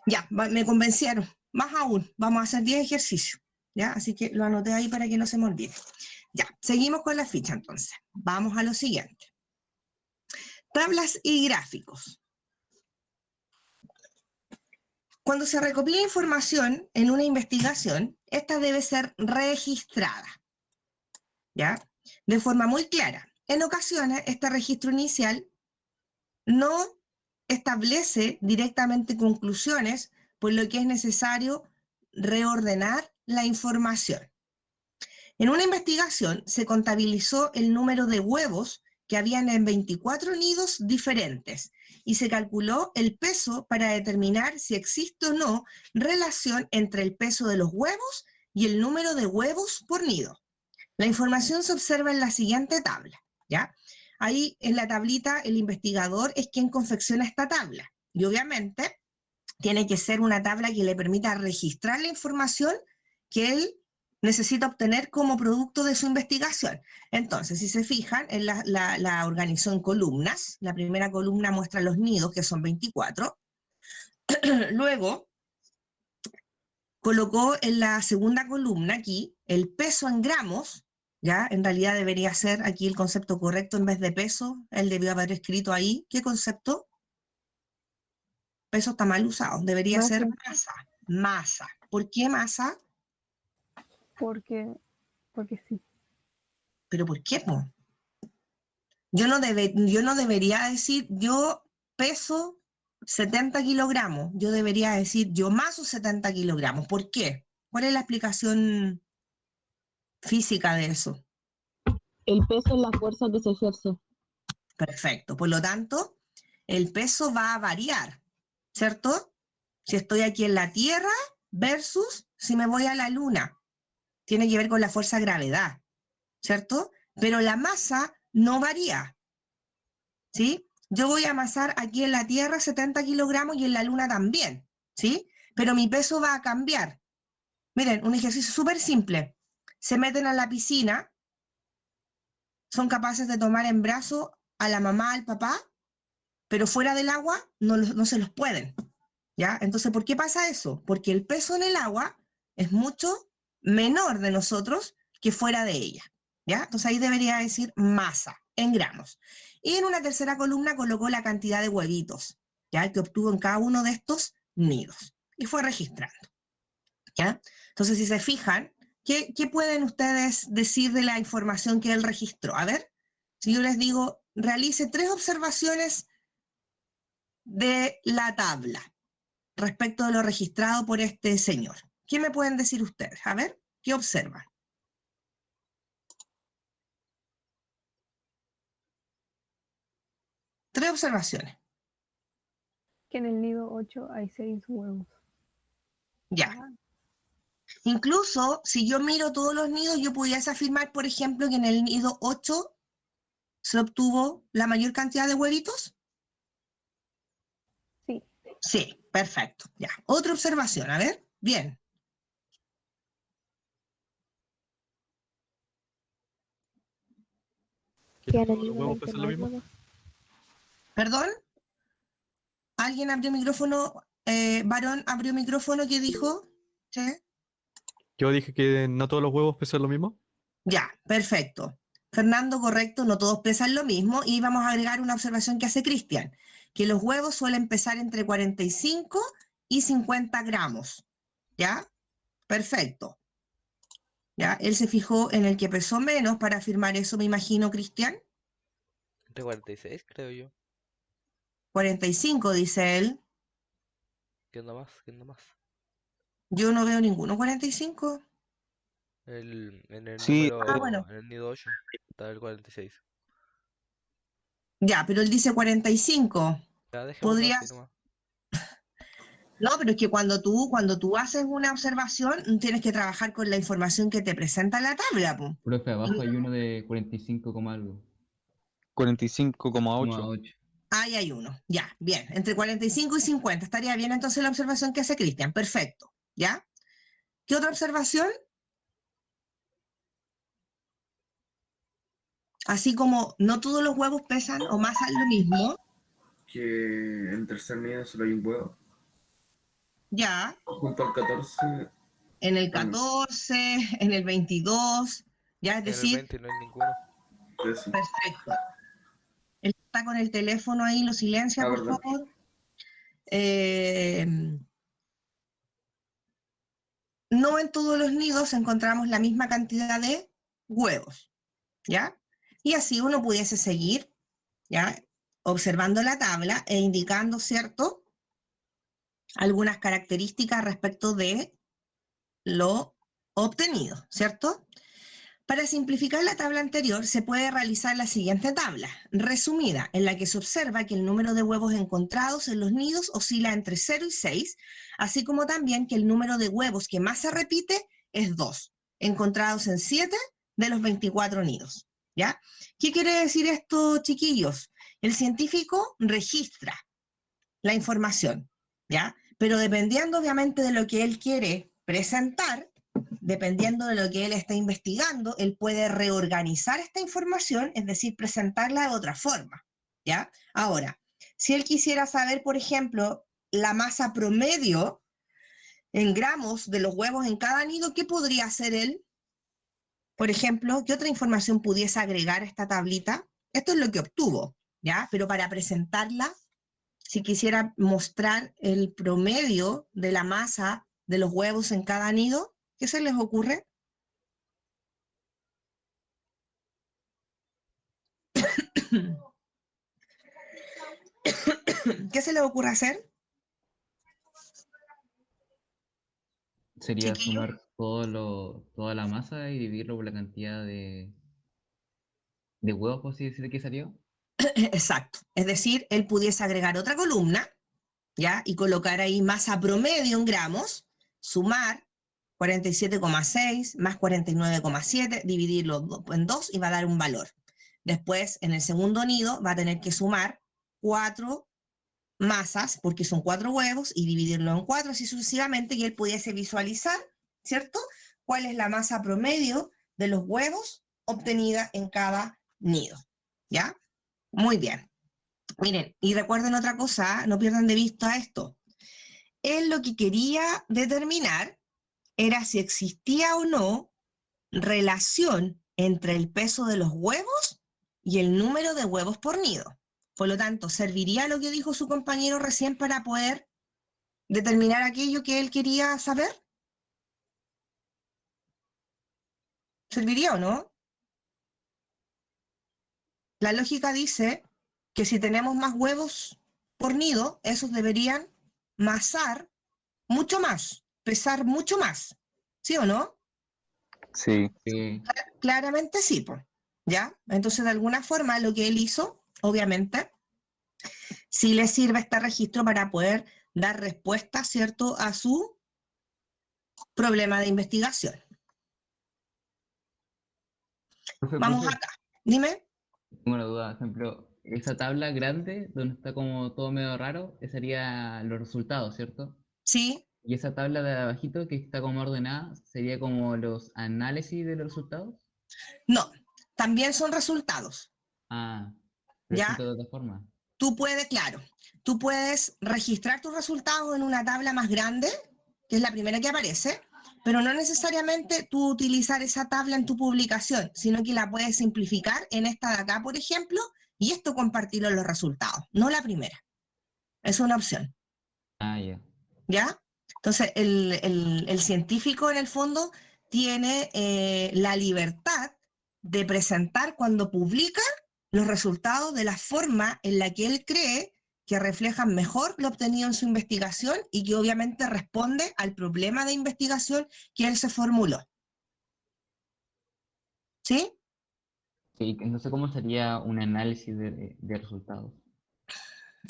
Ya, me convencieron. Más aún, vamos a hacer 10 ejercicios, ¿ya? Así que lo anoté ahí para que no se me olvide. Ya, seguimos con la ficha entonces. Vamos a lo siguiente. Tablas y gráficos. Cuando se recopila información en una investigación, esta debe ser registrada, ¿ya? De forma muy clara. En ocasiones, este registro inicial no establece directamente conclusiones, por lo que es necesario reordenar la información. En una investigación se contabilizó el número de huevos que habían en 24 nidos diferentes y se calculó el peso para determinar si existe o no relación entre el peso de los huevos y el número de huevos por nido. La información se observa en la siguiente tabla, ¿ya? Ahí en la tablita el investigador es quien confecciona esta tabla y obviamente tiene que ser una tabla que le permita registrar la información que él necesita obtener como producto de su investigación. Entonces, si se fijan, él la organizó en columnas. La primera columna muestra los nidos, que son 24. Luego, colocó en la segunda columna aquí el peso en gramos, ¿ya? En realidad debería ser aquí el concepto correcto en vez de peso. Él debió haber escrito ahí. ¿Qué concepto? Peso está mal usado. Debería Masa. ser masa. Masa. ¿Por qué masa? Porque sí. ¿Pero por qué, po? Yo no debería decir, yo peso 70 kilogramos. Yo debería decir, yo maso 70 kilogramos. ¿Por qué? ¿Cuál es la explicación física de eso? El peso es la fuerza que se ejerce. Perfecto. Por lo tanto, el peso va a variar, ¿cierto? Si estoy aquí en la Tierra versus si me voy a la Luna. Tiene que ver con la fuerza de gravedad, ¿cierto? Pero la masa no varía, ¿sí? Yo voy a amasar aquí en la Tierra 70 kilogramos y en la Luna también, ¿sí? Pero mi peso va a cambiar. Miren, un ejercicio súper simple. Se meten a la piscina, son capaces de tomar en brazos a la mamá, al papá, pero fuera del agua no se los pueden, ¿ya? Entonces, ¿por qué pasa eso? Porque el peso en el agua es mucho menor de nosotros que fuera de ella, ¿ya? Entonces ahí debería decir masa en gramos. Y en una tercera columna colocó la cantidad de huevitos, ¿ya? Que obtuvo en cada uno de estos nidos y fue registrando, ¿ya? Entonces, si se fijan, ¿qué pueden ustedes decir de la información que él registró? A ver, si yo les digo, realice 3 observaciones de la tabla respecto de lo registrado por este señor. ¿Qué me pueden decir ustedes? A ver, ¿qué observan? Tres observaciones. Que en el nido 8 hay 6 huevos. Ya. Ah, Incluso, si yo miro todos los nidos, yo pudiese afirmar, por ejemplo, que en el nido 8 se obtuvo la mayor cantidad de huevitos. Sí. Sí, perfecto. Ya. Otra observación, a ver. Bien. Que en el ¿Los nido huevos 20 pesan no lo hay mismo? huevos. ¿Perdón? ¿Alguien abrió micrófono? Varón abrió micrófono, ¿qué dijo? ¿Sí? Yo dije que no todos los huevos pesan lo mismo. Ya, perfecto. Fernando, correcto, no todos pesan lo mismo. Y vamos a agregar una observación que hace Cristian, que los huevos suelen pesar entre 45 y 50 gramos. ¿Ya? Perfecto. ¿Ya? Él se fijó en el que pesó menos para afirmar eso, me imagino, Cristian. Entre 46, creo yo. 45, dice él. ¿Qué onda más? ¿Qué onda más? Yo no veo ninguno 45. En el Sí, número, bueno. en el nido 8, está el 46. Ya, pero él dice 45. Ya, dejémoslo así Podrías... nomás. No, pero es que cuando tú haces una observación, tienes que trabajar con la información que te presenta la tabla, po. Profe, abajo hay uno de 45, algo. 45,8. 8. Ahí hay uno. Ya, bien. Entre 45 y 50. Estaría bien entonces la observación que hace Cristian. Perfecto. ¿Ya? ¿Qué otra observación? Así como no todos los huevos pesan o masan lo mismo. Que en tercer nido solo hay un huevo. Ya. Junto al 14. En el 14, en el 22. Ya, es En el decir, 20 no hay ninguno. perfecto. Él está con el teléfono ahí, lo silencia, por ¿verdad? favor. No en todos los nidos encontramos la misma cantidad de huevos, ¿ya? Y así uno pudiese seguir, ¿ya? Observando la tabla e indicando, ¿cierto?, algunas características respecto de lo obtenido, ¿cierto? Para simplificar la tabla anterior, se puede realizar la siguiente tabla, resumida, en la que se observa que el número de huevos encontrados en los nidos oscila entre 0 y 6, así como también que el número de huevos que más se repite es 2, encontrados en 7 de los 24 nidos. ¿Ya? ¿Qué quiere decir esto, chiquillos? El científico registra la información, ¿ya? Pero dependiendo, obviamente, de lo que él quiere presentar, dependiendo de lo que él está investigando, él puede reorganizar esta información, es decir, presentarla de otra forma, ¿ya? Ahora, si él quisiera saber, por ejemplo, la masa promedio en gramos de los huevos en cada nido, ¿qué podría hacer él? Por ejemplo, ¿qué otra información pudiese agregar a esta tablita? Esto es lo que obtuvo, ¿ya? Pero para presentarla, si quisiera mostrar el promedio de la masa de los huevos en cada nido, ¿qué se les ocurre? ¿Qué se les ocurre hacer? Sería Chiquillos. sumar toda la masa y dividirlo por la cantidad de huevos, por así decirlo, que salió. Exacto. Es decir, él pudiese agregar otra columna, ¿ya? Y colocar ahí masa promedio en gramos, sumar 47,6 más 49,7, dividirlo en 2 y va a dar un valor. Después, en el segundo nido, va a tener que sumar 4 masas, porque son 4 huevos, y dividirlo en 4, así sucesivamente, y él pudiese visualizar, ¿cierto?, cuál es la masa promedio de los huevos obtenida en cada nido. ¿Ya? Muy bien. Miren, y recuerden otra cosa, no pierdan de vista esto. Él lo que quería determinar era si existía o no relación entre el peso de los huevos y el número de huevos por nido. Por lo tanto, ¿serviría lo que dijo su compañero recién para poder determinar aquello que él quería saber? ¿Serviría o no? La lógica dice que si tenemos más huevos por nido, esos deberían masar mucho más, pesar mucho más. ¿Sí o no? Sí. Claramente sí, pues. ¿Ya? Entonces, de alguna forma, lo que él hizo, obviamente, sí le sirve este registro para poder dar respuesta, ¿cierto?, a su problema de investigación. Vamos Profe, acá. Dime. tengo una duda. Por ejemplo, esa tabla grande, donde está como todo medio raro, esa sería los resultados, ¿cierto? Sí. Y esa tabla de abajito, que está como ordenada, sería como los análisis de los resultados. No, también son resultados. Ah, pero ¿Ya? escrito de otra forma. Tú puedes, claro, tú puedes registrar tus resultados en una tabla más grande, que es la primera que aparece, pero no necesariamente tú utilizar esa tabla en tu publicación, sino que la puedes simplificar en esta de acá, por ejemplo, y esto compartirlo en los resultados, no la primera. Es una opción, Ah, ya. ¿ya? Entonces, el científico en el fondo tiene la libertad de presentar cuando publica los resultados de la forma en la que él cree que reflejan mejor lo obtenido en su investigación y que obviamente responde al problema de investigación que él se formuló. ¿Sí? Sí, entonces, ¿cómo sería un análisis de resultados?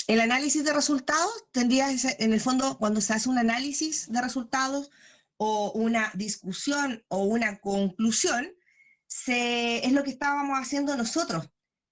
El análisis de resultados tendría, en el fondo, cuando se hace un análisis de resultados o una discusión o una conclusión, es lo que estábamos haciendo nosotros.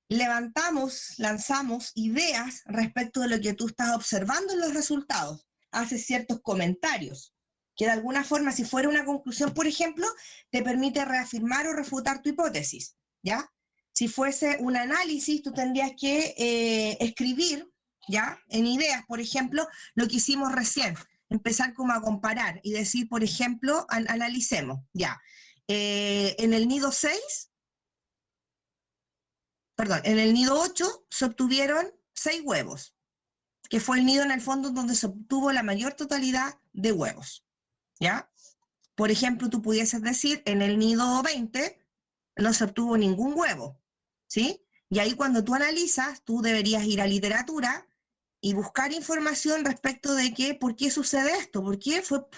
Levantamos, lanzamos ideas respecto de lo que tú estás observando en los resultados. Haces ciertos comentarios, que de alguna forma, si fuera una conclusión, por ejemplo, te permite reafirmar o refutar tu hipótesis, ¿ya? Si fuese un análisis, tú tendrías que escribir, ¿ya? En ideas, por ejemplo, lo que hicimos recién, empezar como a comparar y decir, por ejemplo, analicemos, ¿ya? En el nido 6, perdón, en el nido 8 se obtuvieron 6 huevos, que fue el nido en el fondo donde se obtuvo la mayor totalidad de huevos, ¿ya? Por ejemplo, tú pudieses decir, en el nido 20 no se obtuvo ningún huevo, ¿sí? Y ahí cuando tú analizas, tú deberías ir a literatura y buscar información respecto de por qué sucede esto, por qué fue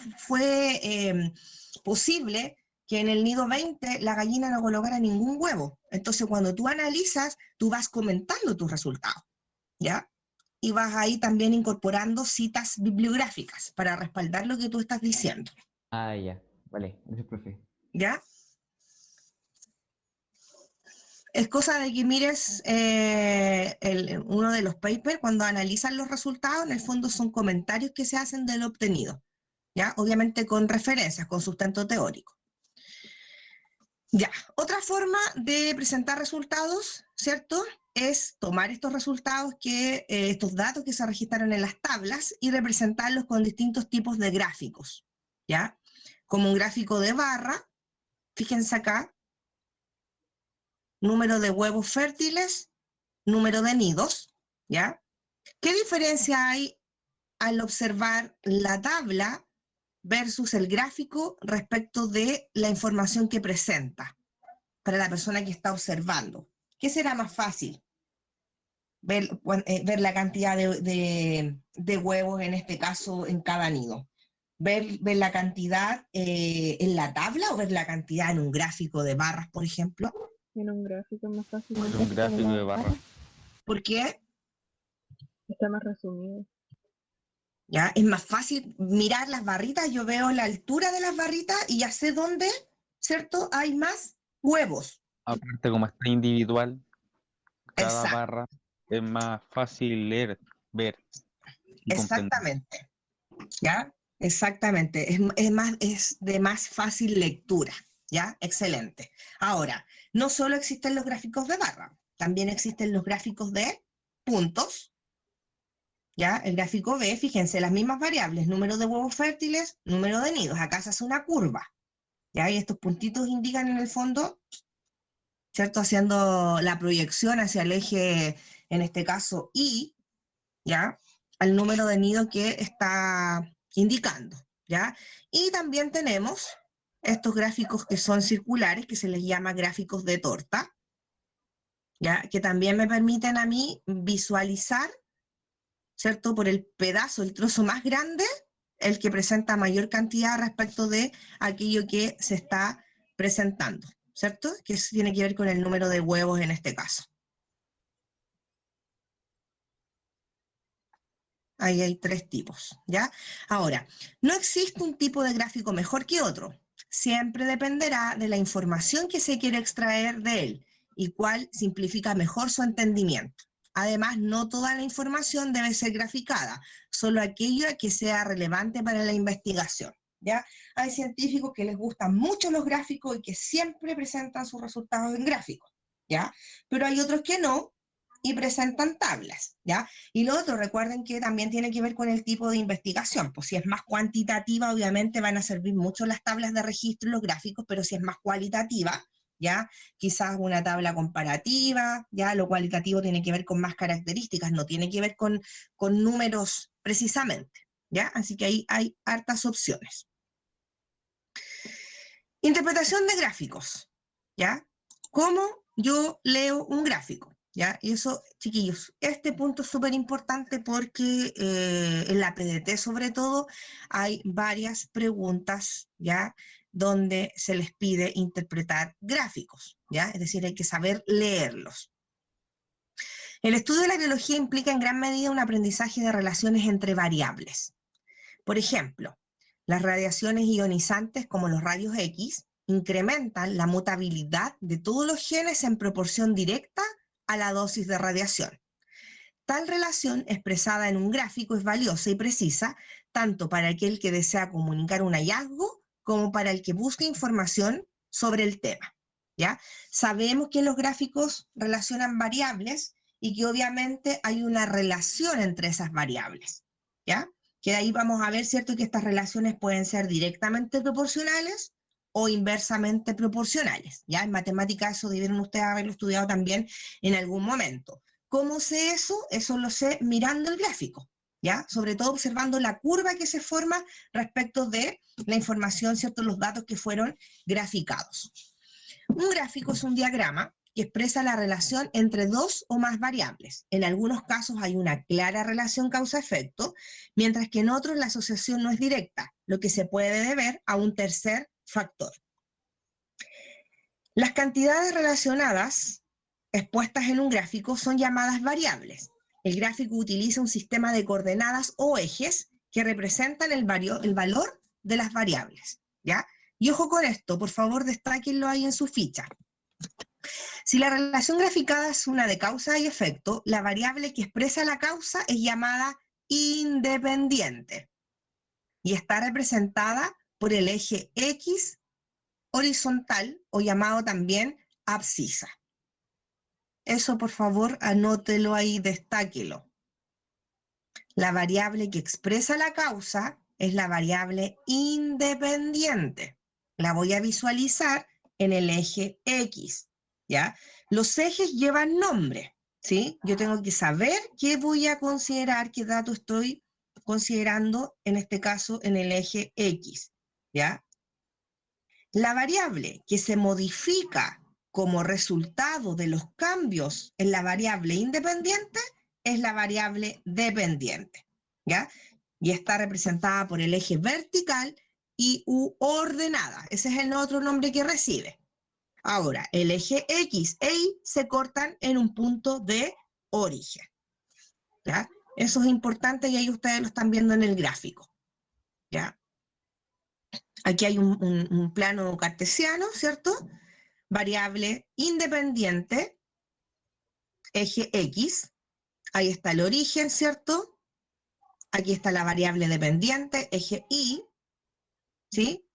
posible que en el nido 20 la gallina no colocara ningún huevo. Entonces, cuando tú analizas, tú vas comentando tus resultados, ¿ya? Y vas ahí también incorporando citas bibliográficas para respaldar lo que tú estás diciendo, Ah, ya. Vale, gracias, profe. ¿ya? Es cosa de que mires uno de los papers, cuando analizan los resultados, en el fondo son comentarios que se hacen de lo obtenido, ¿ya? Obviamente con referencias, con sustento teórico. Ya, otra forma de presentar resultados, ¿cierto? Es tomar estos resultados, estos datos que se registraron en las tablas y representarlos con distintos tipos de gráficos, ¿ya? Como un gráfico de barra, fíjense acá, número de huevos fértiles, número de nidos, ¿ya? ¿Qué diferencia hay al observar la tabla versus el gráfico respecto de la información que presenta para la persona que está observando? ¿Qué será más fácil? Ver la cantidad de huevos, en este caso, en cada nido. ¿Ver la cantidad en la tabla o ver la cantidad en un gráfico de barras, por ejemplo? En un gráfico es más fácil. En un gráfico de barra. ¿Por qué? Está más resumido. ¿Ya? Es más fácil mirar las barritas, yo veo la altura de las barritas y ya sé dónde, ¿cierto? Hay más huevos. Aparte, como está individual, cada Exacto, barra es más fácil leer, ver y comprender. exactamente, ¿ya? Exactamente, es de más fácil lectura, ¿ya? Excelente. Ahora, no solo existen los gráficos de barra, también existen los gráficos de puntos, ¿ya? El gráfico B, fíjense, las mismas variables, número de huevos fértiles, número de nidos, acá se hace una curva, ¿ya? Y estos puntitos indican en el fondo, ¿cierto? Haciendo la proyección hacia el eje, en este caso, Y, ¿ya? Al número de nido que está indicando, ¿ya? Y también tenemos estos gráficos que son circulares, que se les llama gráficos de torta, ¿ya? Que también me permiten a mí visualizar, ¿cierto? Por el pedazo, el trozo más grande, el que presenta mayor cantidad respecto de aquello que se está presentando, ¿cierto? Que eso tiene que ver con el número de huevos en este caso. Ahí hay 3 tipos, ¿ya? Ahora, no existe un tipo de gráfico mejor que otro. Siempre dependerá de la información que se quiere extraer de él y cuál simplifica mejor su entendimiento. Además, no toda la información debe ser graficada, solo aquella que sea relevante para la investigación, ¿ya? Hay científicos que les gustan mucho los gráficos y que siempre presentan sus resultados en gráficos, ¿ya? Pero hay otros que no, y presentan tablas, ¿ya? Y lo otro, recuerden que también tiene que ver con el tipo de investigación, pues si es más cuantitativa, obviamente van a servir mucho las tablas de registro y los gráficos, pero si es más cualitativa, ¿ya? Quizás una tabla comparativa, ¿ya? Lo cualitativo tiene que ver con más características, no tiene que ver con números precisamente, ¿ya? Así que ahí hay hartas opciones. Interpretación de gráficos, ¿ya? ¿Cómo yo leo un gráfico? ¿Ya? Y eso, chiquillos, este punto es súper importante porque en la PDT sobre todo hay varias preguntas, ¿ya? Donde se les pide interpretar gráficos, ¿ya? Es decir, hay que saber leerlos. El estudio de la biología implica en gran medida un aprendizaje de relaciones entre variables. Por ejemplo, las radiaciones ionizantes como los rayos X incrementan la mutabilidad de todos los genes en proporción directa a la dosis de radiación. Tal relación expresada en un gráfico es valiosa y precisa tanto para aquel que desea comunicar un hallazgo como para el que busca información sobre el tema, ¿ya? Sabemos que los gráficos relacionan variables y que obviamente hay una relación entre esas variables, ¿ya? Que ahí vamos a ver, ¿cierto?, que estas relaciones pueden ser directamente proporcionales o inversamente proporcionales, ¿ya? En matemática eso debieron ustedes haberlo estudiado también en algún momento. ¿Cómo sé eso? Eso lo sé mirando el gráfico, ¿ya? Sobre todo observando la curva que se forma respecto de la información, ¿cierto?, los datos que fueron graficados. Un gráfico es un diagrama que expresa la relación entre 2 o más variables. En algunos casos hay una clara relación causa-efecto, mientras que en otros la asociación no es directa, lo que se puede deber a un tercer factor. Las cantidades relacionadas expuestas en un gráfico son llamadas variables. El gráfico utiliza un sistema de coordenadas o ejes que representan el valor de las variables, ¿ya? Y ojo con esto, por favor destáquenlo ahí en su ficha. Si la relación graficada es una de causa y efecto, la variable que expresa la causa es llamada independiente y está representada por el eje X horizontal o llamado también abscisa. Eso, por favor, anótelo ahí, destáquelo. La variable que expresa la causa es la variable independiente. La voy a visualizar en el eje X, ¿ya? Los ejes llevan nombre, ¿sí? Yo tengo que saber qué voy a considerar, qué dato estoy considerando, en este caso, en el eje X, ¿ya? La variable que se modifica como resultado de los cambios en la variable independiente es la variable dependiente, ¿ya? Y está representada por el eje vertical y U ordenada. Ese es el otro nombre que recibe. Ahora, el eje X e Y se cortan en un punto de origen, ¿ya? Eso es importante y ahí ustedes lo están viendo en el gráfico, ¿ya? Aquí hay un plano cartesiano, ¿cierto? Variable independiente, eje X, ahí está el origen, ¿cierto? Aquí está la variable dependiente, eje Y, ¿sí?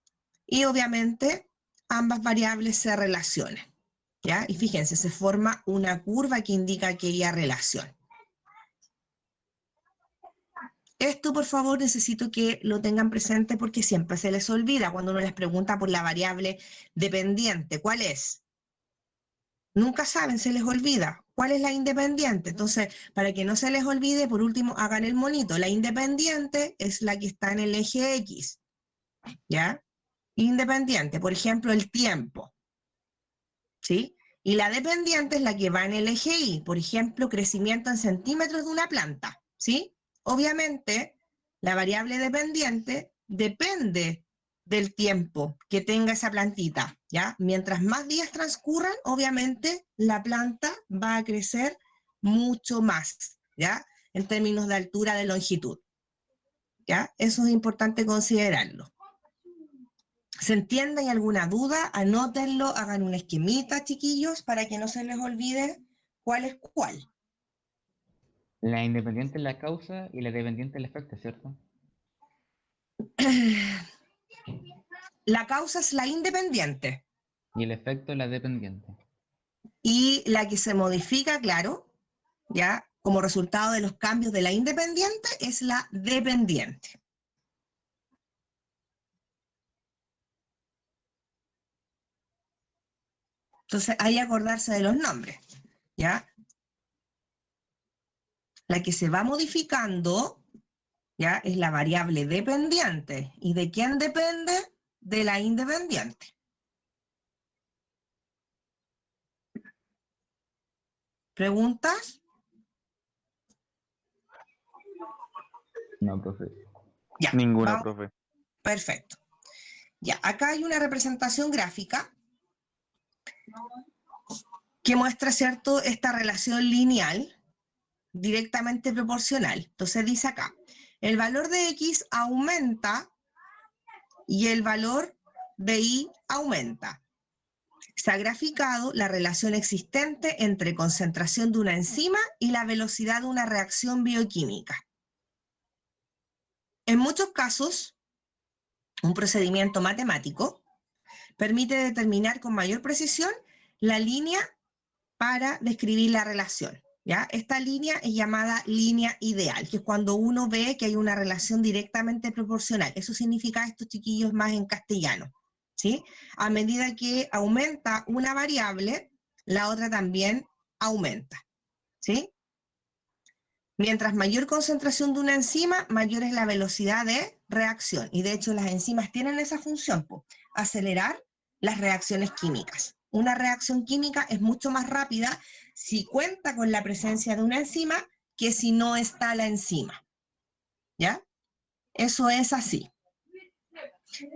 Y obviamente ambas variables se relacionan, ¿ya? Y fíjense, se forma una curva que indica aquella relación. Esto, por favor, necesito que lo tengan presente porque siempre se les olvida cuando uno les pregunta por la variable dependiente. ¿Cuál es? Nunca saben, se les olvida. ¿Cuál es la independiente? Entonces, para que no se les olvide, por último, hagan el monito. La independiente es la que está en el eje X, ¿ya? Independiente, por ejemplo, el tiempo, ¿sí? Y la dependiente es la que va en el eje Y, por ejemplo, crecimiento en centímetros de una planta, ¿sí? Obviamente, la variable dependiente depende del tiempo que tenga esa plantita, ¿ya? Mientras más días transcurran, obviamente, la planta va a crecer mucho más, ¿ya? en términos de altura, de longitud. ¿Ya? Eso es importante considerarlo. ¿Se entiende? ¿Hay alguna duda? Anótenlo, hagan una esquemita, chiquillos, para que no se les olvide cuál es cuál. La independiente es la causa y la dependiente es el efecto, ¿cierto? La causa es la independiente. Y el efecto es la dependiente. Y la que se modifica, claro, ya como resultado de los cambios de la independiente, es la dependiente. Entonces, hay que acordarse de los nombres, ¿ya? La que se va modificando, ¿ya? Es la variable dependiente. ¿Y de quién depende? De la independiente. ¿Preguntas? No, profe. Ya, Ninguna, vamos. profe. Perfecto. Ya, acá hay una representación gráfica que muestra, ¿cierto?, esta relación lineal directamente proporcional. Entonces dice acá, el valor de X aumenta y el valor de Y aumenta. Se ha graficado la relación existente entre concentración de una enzima y la velocidad de una reacción bioquímica. En muchos casos, un procedimiento matemático permite determinar con mayor precisión la línea para describir la relación. ¿Ya? Esta línea es llamada línea ideal, que es cuando uno ve que hay una relación directamente proporcional. Eso significa esto, chiquillos, más en castellano. ¿Sí? A medida que aumenta una variable, la otra también aumenta. ¿Sí? Mientras mayor concentración de una enzima, mayor es la velocidad de reacción. Y de hecho las enzimas tienen esa función, acelerar las reacciones químicas. Una reacción química es mucho más rápida si cuenta con la presencia de una enzima que si no está la enzima. ¿Ya? Eso es así.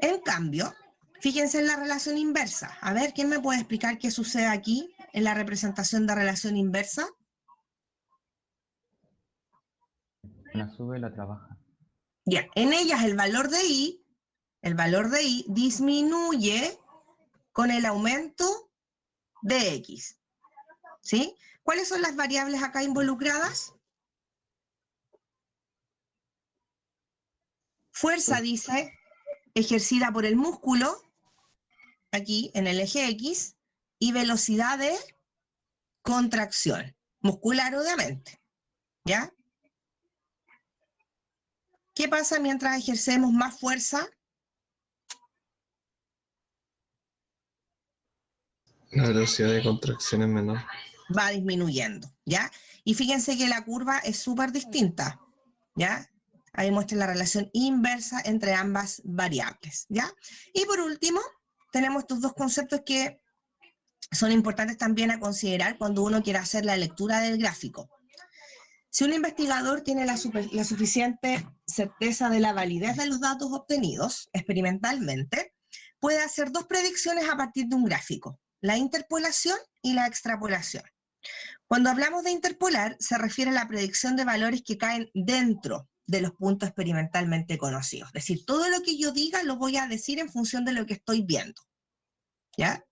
En cambio, fíjense en la relación inversa. A ver, ¿quién me puede explicar qué sucede aquí en la representación de relación inversa? La sube y la trabaja. Ya, en ellas el valor de I disminuye con el aumento de X. ¿Sí? ¿Cuáles son las variables acá involucradas? Fuerza, dice, ejercida por el músculo, aquí en el eje X, y velocidad de contracción, muscular obviamente. ¿Ya? ¿Qué pasa mientras ejercemos más fuerza? La velocidad de contracción es menor. Va disminuyendo, ¿ya? Y fíjense que la curva es súper distinta, ¿ya? Ahí muestra la relación inversa entre ambas variables, ¿ya? Y por último, tenemos estos dos conceptos que son importantes también a considerar cuando uno quiere hacer la lectura del gráfico. Si un investigador tiene la suficiente certeza de la validez de los datos obtenidos experimentalmente, puede hacer dos predicciones a partir de un gráfico, la interpolación y la extrapolación. Cuando hablamos de interpolar, se refiere a la predicción de valores que caen dentro de los puntos experimentalmente conocidos. Es decir, todo lo que yo diga lo voy a decir en función de lo que estoy viendo. ¿Ya?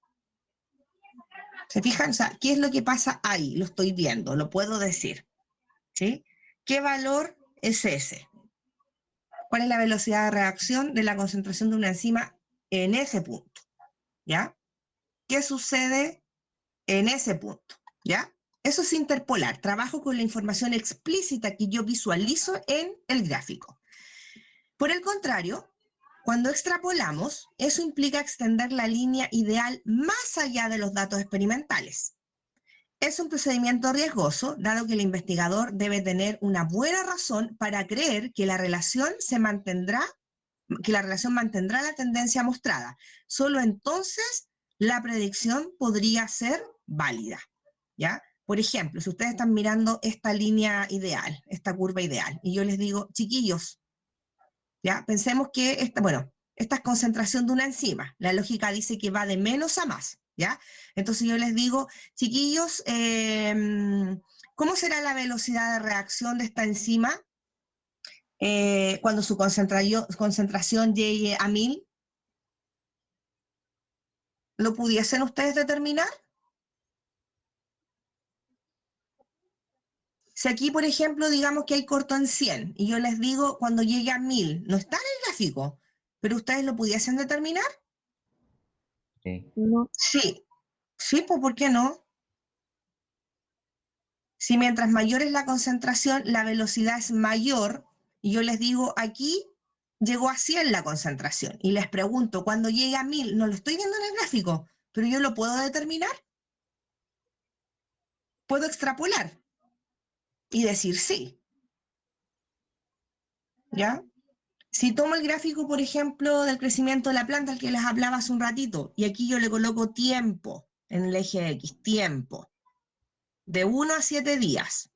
¿Se fijan? O sea, ¿qué es lo que pasa ahí? Lo estoy viendo, lo puedo decir. ¿Sí? ¿Qué valor es ese? ¿Cuál es la velocidad de reacción de la concentración de una enzima en ese punto? ¿Ya? ¿Qué sucede en ese punto? ¿Ya? Eso es interpolar. Trabajo con la información explícita que yo visualizo en el gráfico. Por el contrario, cuando extrapolamos, eso implica extender la línea ideal más allá de los datos experimentales. Es un procedimiento riesgoso, dado que el investigador debe tener una buena razón para creer que la relación mantendrá la tendencia mostrada. Solo entonces la predicción podría ser válida, ¿ya? Por ejemplo, si ustedes están mirando esta línea ideal, esta curva ideal, y yo les digo, chiquillos, ¿ya? Pensemos que esta es concentración de una enzima. La lógica dice que va de menos a más, ¿ya? Entonces yo les digo, chiquillos, ¿cómo será la velocidad de reacción de esta enzima cuando su concentración llegue a 1000? ¿Lo pudiesen ustedes determinar? Si aquí, por ejemplo, digamos que hay corto en 100 y yo les digo cuando llegue a 1000, no está en el gráfico, pero ustedes lo pudiesen determinar. Sí. No. Sí, sí, pues ¿por qué no? Si mientras mayor es la concentración, la velocidad es mayor, y yo les digo aquí llegó a 100 la concentración, y les pregunto, cuando llegue a 1000, no lo estoy viendo en el gráfico, pero yo lo puedo determinar. Puedo extrapolar y decir sí. ¿Ya? Si tomo el gráfico, por ejemplo, del crecimiento de la planta, al que les hablaba hace un ratito, y aquí yo le coloco tiempo en el eje X, tiempo, de 1 a 7 días.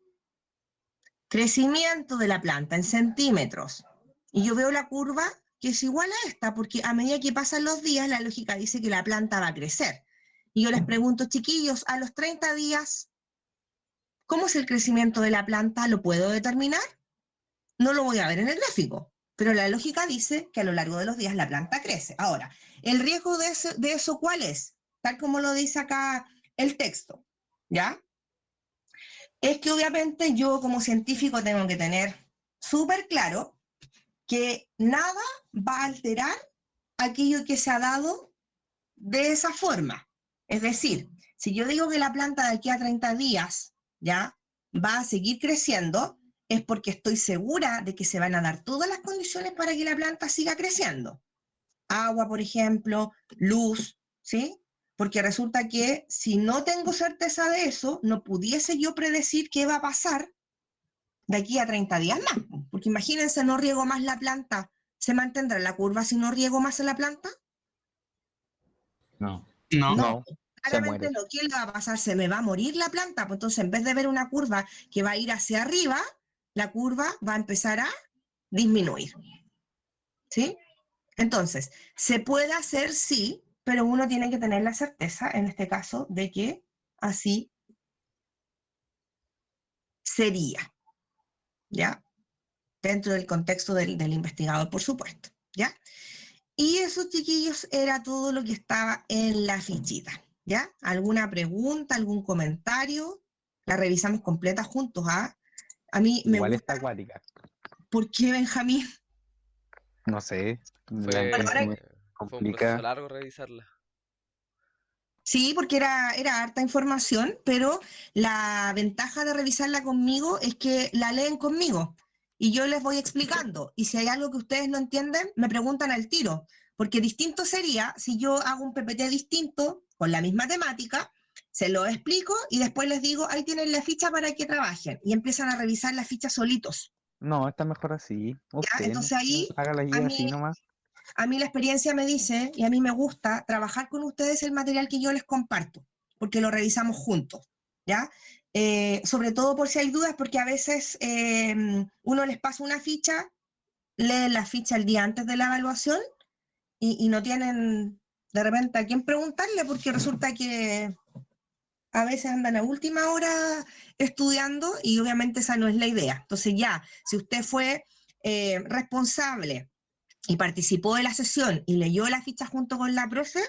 Crecimiento de la planta en centímetros. Y yo veo la curva que es igual a esta, porque a medida que pasan los días, la lógica dice que la planta va a crecer. Y yo les pregunto, chiquillos, a los 30 días, ¿cómo es el crecimiento de la planta? ¿Lo puedo determinar? No lo voy a ver en el gráfico, pero la lógica dice que a lo largo de los días la planta crece. Ahora, ¿el riesgo de eso cuál es? Tal como lo dice acá el texto, ¿ya? Es que obviamente yo como científico tengo que tener súper claro que nada va a alterar aquello que se ha dado de esa forma. Es decir, si yo digo que la planta de aquí a 30 días, ¿ya?, va a seguir creciendo, es porque estoy segura de que se van a dar todas las condiciones para que la planta siga creciendo. Agua, por ejemplo, luz, ¿sí? Porque resulta que si no tengo certeza de eso, no pudiese yo predecir qué va a pasar de aquí a 30 días más. Porque imagínense, no riego más la planta, ¿se mantendrá la curva si no riego más en la planta? No. No, se claramente muere. no. ¿Qué le va a pasar? ¿Se me va a morir la planta? Pues entonces, en vez de ver una curva que va a ir hacia arriba, la curva va a empezar a disminuir. ¿Sí? Entonces, se puede hacer, sí, pero uno tiene que tener la certeza, en este caso, de que así sería, ¿ya? Dentro del contexto del investigador, por supuesto, ¿ya? Y eso, chiquillos, era todo lo que estaba en la fichita, ¿ya? ¿Alguna pregunta, algún comentario? La revisamos completa juntos, ¿ah? A mí me Igual está gusta. acuática. ¿Por qué, Benjamín? No sé, la Fue, encuentro muy fue un proceso complicada. largo revisarla. Sí, porque era harta información, pero la ventaja de revisarla conmigo es que la leen conmigo y yo les voy explicando. Y si hay algo que ustedes no entienden, me preguntan al tiro, porque distinto sería si yo hago un PPT distinto con la misma temática, se lo explico y después les digo, ahí tienen la ficha para que trabajen y empiezan a revisar la ficha solitos. No, está mejor así. ¿Ya? Usted, Entonces ahí hágala a ahí así mí, nomás. a mí la experiencia me dice, y a mí me gusta trabajar con ustedes el material que yo les comparto, porque lo revisamos juntos, ¿ya? Sobre todo por si hay dudas, porque a veces uno les pasa una ficha, leen la ficha el día antes de la evaluación y no tienen de repente a quién preguntarle, porque resulta que a veces andan a última hora estudiando y obviamente esa no es la idea. Entonces ya, si usted fue responsable y participó de la sesión y leyó la ficha junto con la profe,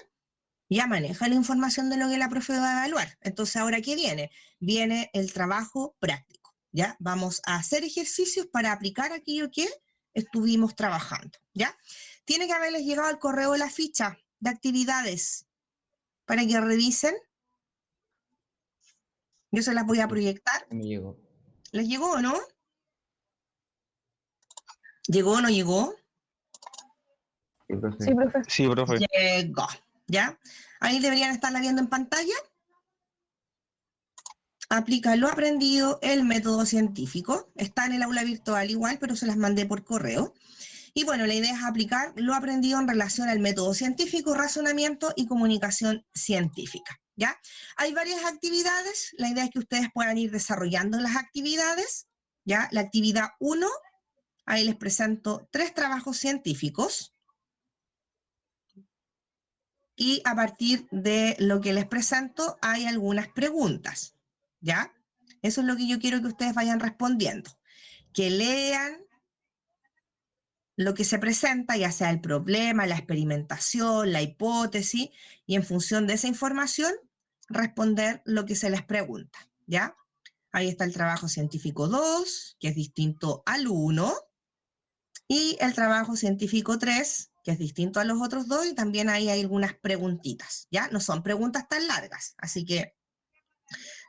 ya maneja la información de lo que la profe va a evaluar. Entonces, ¿ahora qué viene? Viene el trabajo práctico, ¿ya? Vamos a hacer ejercicios para aplicar aquello que estuvimos trabajando, ¿ya? Tiene que haberles llegado al correo la ficha de actividades para que revisen. Yo se las voy a proyectar. Me llegó. ¿Les llegó o no? ¿Llegó o no llegó? Sí, profe. Sí, profe. Sí, profe. Llegó, ¿ya? Ahí deberían estarla viendo en pantalla. Aplica lo aprendido, el método científico. Está en el aula virtual igual, pero se las mandé por correo. Y bueno, la idea es aplicar lo aprendido en relación al método científico, razonamiento y comunicación científica, ¿ya? Hay varias actividades. La idea es que ustedes puedan ir desarrollando las actividades, ¿ya? La actividad 1, ahí les presento 3 trabajos científicos. Y a partir de lo que les presento hay algunas preguntas, ¿ya? Eso es lo que yo quiero que ustedes vayan respondiendo. Que lean lo que se presenta, ya sea el problema, la experimentación, la hipótesis, y en función de esa información, responder lo que se les pregunta, ¿ya? Ahí está el trabajo científico 2, que es distinto al 1, y el trabajo científico 3, que es distinto a los otros dos, y también ahí hay algunas preguntitas, ¿ya? No son preguntas tan largas, así que